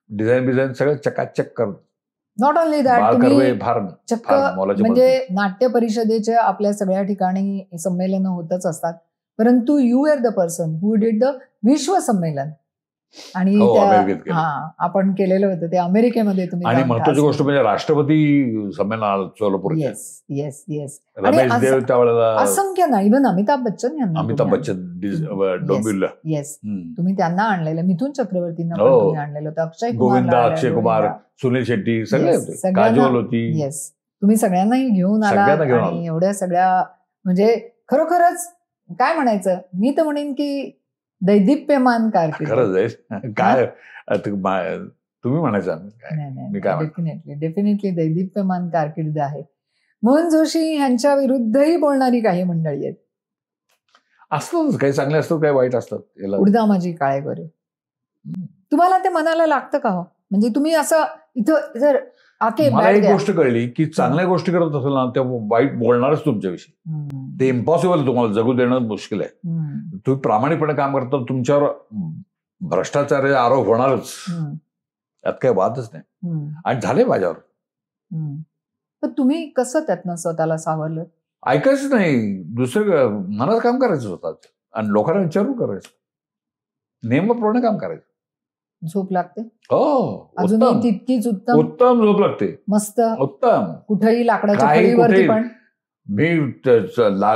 डिझाईन सगळं चकाचक करत. नॉट ओनली दॅट, चक्क म्हणजे म्हणजे नाट्य परिषदेच्या आपल्या सगळ्या ठिकाणी संमेलनं होतच असतात, परंतु you are the person who did the विश्व संमेलन. आणि आपण केलेलं होतं ते अमेरिकेमध्ये तुम्ही. आणि महत्वाची गोष्ट म्हणजे राष्ट्रपती संमेलन Solapur. Yes yes yes. Ramesh Dev त्यावेळेला असंख्य ना, इव्हन अमिताभ बच्चन यांना. अमिताभ बच्चन डोंबिवलीला. येस, तुम्ही त्यांना आणलेलं, मिथुन चक्रवर्तींना तुम्ही आणलेलं होतं, अक्षय कुमार, सुनील शेट्टी सगळे होते, काजोल होती. येस, तुम्ही सगळ्यांनाही घेऊन आला आणि एवढ्या सगळ्या म्हणजे खरोखरच काय म्हणायचं, मी तर म्हणेन की दैदिप्यमान कारकीर्द. खरंच काय तुम्ही म्हणायचं. डेफिनेटली दैदिप्यमान कारकीर्द आहे. मोहन जोशी यांच्या विरुद्धही बोलणारी काही मंडळी आहेत. असतंच, काही चांगले असतात काही वाईट असतात. उडदामाजी काळेगोरे, तुम्हाला ते मनाला लागतं का हो? म्हणजे तुम्ही असं इथं जर मला एक गोष्ट कळली की चांगल्या गोष्टी करत असेल ना त्या वाईट बोलणारच तुमच्याविषयी. ते इम्पॉसिबल, तुम्हाला जगू देणं मुश्किल आहे. तुम्ही प्रामाणिकपणे काम करता, तुमच्यावर भ्रष्टाचार आरोप होणारच, यात काही वादच नाही. आणि झाले माझ्यावर. तर तुम्ही कसं त्यातनं स्वतःला सावरलं? ऐकायचं नाही, दुसरं मनात काम करायचं स्वतःच आणि लोकांना विचारून करायचं, नियमाप्रमाणे काम करायचं. झोप लागते? हो, अजूनही तितकीच उत्तम झोप लागते. मस्त उत्तम. कुठेही लाकडाच्या फळीवरती पण. मी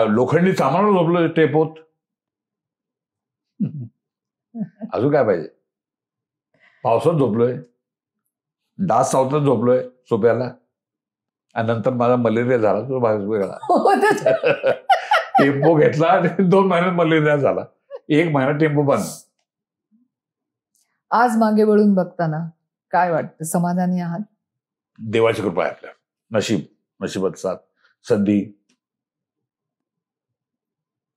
लोखंडी सामानावर झोपलो टेपोत. अजून काय पाहिजे? पावसात झोपलोय, डास चावतात झोपलोय सोप्याला, आणि नंतर माझा मलेरिया झाला. तो वेगळा टेम्पो घेतला आणि 2 महिन्यात मलेरिया झाला. 1 महिना टेम्पो बंद. आज मागे वळून बघताना काय वाटतं? समाधानी आहात? देवाची कृपा आहे आपल्या. नशिबात साथ, संधी.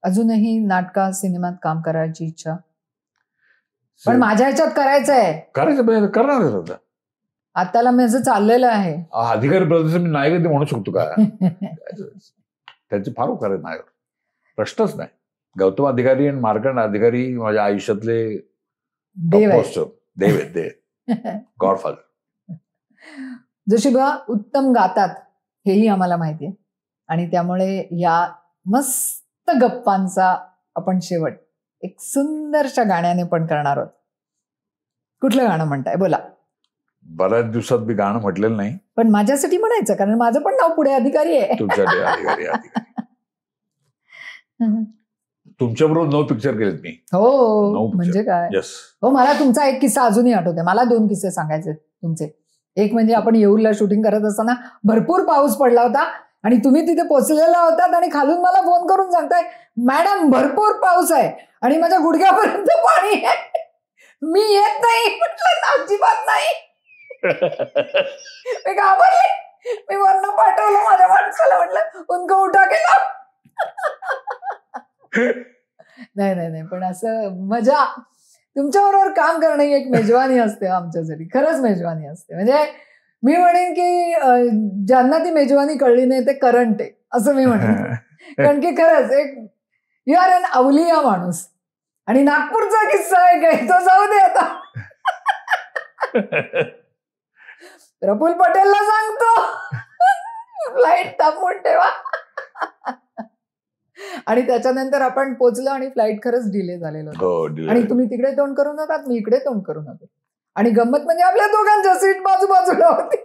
अजूनही नाटकात सिनेमात काम करायची इच्छा? पण माझ्या ह्याच्यात करायचंय. करायचं करणारच होता. आताला माझं चाललेलं आहे. अधिकारी प्रदेश मी नायक म्हणू शकतो का? त्यांचे फार उपकार आहेत नायक, प्रश्नच नाही. गौतम अधिकारी आणि मार्कंड अधिकारी माझ्या आयुष्यातले देव आहे. देव आहेत, देव, गॉडफादर. जोशीबा उत्तम गातात हेही आम्हाला माहिती आहे आणि त्यामुळे या मस्त गप्पांचा आपण शेवट एक सुंदरशा गाण्याने पण करणार आहोत. कुठलं गाणं म्हणताय बोला. बऱ्याच दिवसात मी गाणं म्हटलेलं नाही. पण माझ्यासाठी म्हणायचं, कारण माझं पण नाव पुढे अधिकारी आहे. तुमच्यासाठी अधिकारी. तुमच्याबरोबर 9 पिक्चर केलेत मी. हो म्हणजे काय. येस. हो, मला तुमचा एक किस्सा अजूनही आठवतोय. मला 2 किस्से सांगायचे तुमचे. एक म्हणजे आपण येऊरला शूटिंग करत असताना भरपूर पाऊस पडला होता आणि तुम्ही तिथे पोहोचलेला होतात आणि खालून मला फोन करून सांगताय, मॅडम भरपूर पाऊस आहे आणि माझ्या गुडघ्यापर्यंत पाणी आहे, मी येत नाही. म्हटलं अजिबात नाही. मी घाबरले. मी वरनं पाठवलं माझ्या माणसाला, म्हटलं उनको उठा केला. नाही पण असं मजा, तुमच्याबरोबर काम करणं ही एक मेजवानी असते आमच्यासाठी. खरंच मेजवानी असते. म्हणजे मी म्हणेन की ज्यांना ती मेजवानी कळली नाही ते करंट आहे असं मी म्हणेन. कारण की खरंच एक यू आर एन अवलिया माणूस. आणि नागपूरचा किस्सा आहे काय तो जाऊ दे आता. प्रफुल्ल पटेलला सांगतो फ्लाईट थांबवून ठेवा. आणि त्याच्यानंतर आपण पोचलो आणि फ्लाईट खरंच डिले झालेलं होतं. आणि तुम्ही तिकडे तोंड करून होतात, मी इकडे तोंड करून होतो. आणि गंमत म्हणजे आपल्या दोघांच्या सीट बाजूबाजूला होती.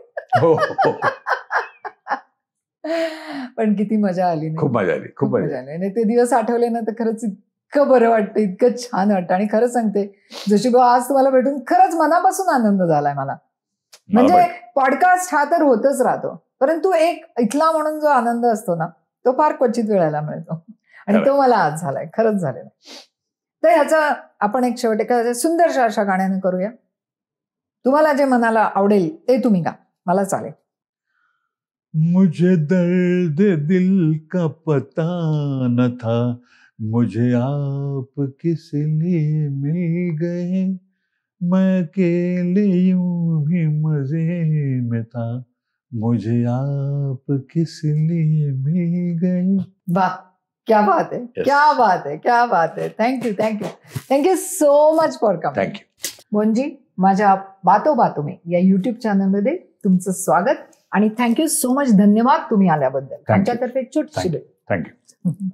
पण किती मजा आली. खूप मजा आली. खूप मजा आली. आणि ते दिवस आठवले ना तर खरंच इतकं बरं वाटतं, इतकं छान वाटतं. आणि खरंच सांगते जोशीबा, आज तुम्हाला भेटून खरंच मनापासून आनंद झालाय मला. म्हणजे पॉडकास्ट हा तर होतच राहतो, परंतु एक इथला म्हणून जो आनंद असतो ना तो फार क्वचित वेळेला मिळतो आणि तो मला आज झालाय, खरंच झालेला. तर ह्याचा आपण एक शेवट एका सुंदरशा अशा गाण्याने करूया. तुम्हाला जे मनाला आवडेल ते तुम्ही गा, मला चालेल. मुझे दर्द दिल का पता न था, मुझे आप किस लिए मिल गए, मैं अकेले यूं भी मजे में था, मुझे आप किस लिए मिल गए. वाह, क्या बात है. yes. क्या बात है, क्या बात है. Thank you so much for coming. Thank you Mohanji. माझ्या बातो बातो में या युट्यूब चॅनलमध्ये तुमचं स्वागत आणि थँक्यू सो मच. धन्यवाद तुम्ही आल्याबद्दल. आमच्यातर्फे एक छोटीशी भेट. थँक्यू.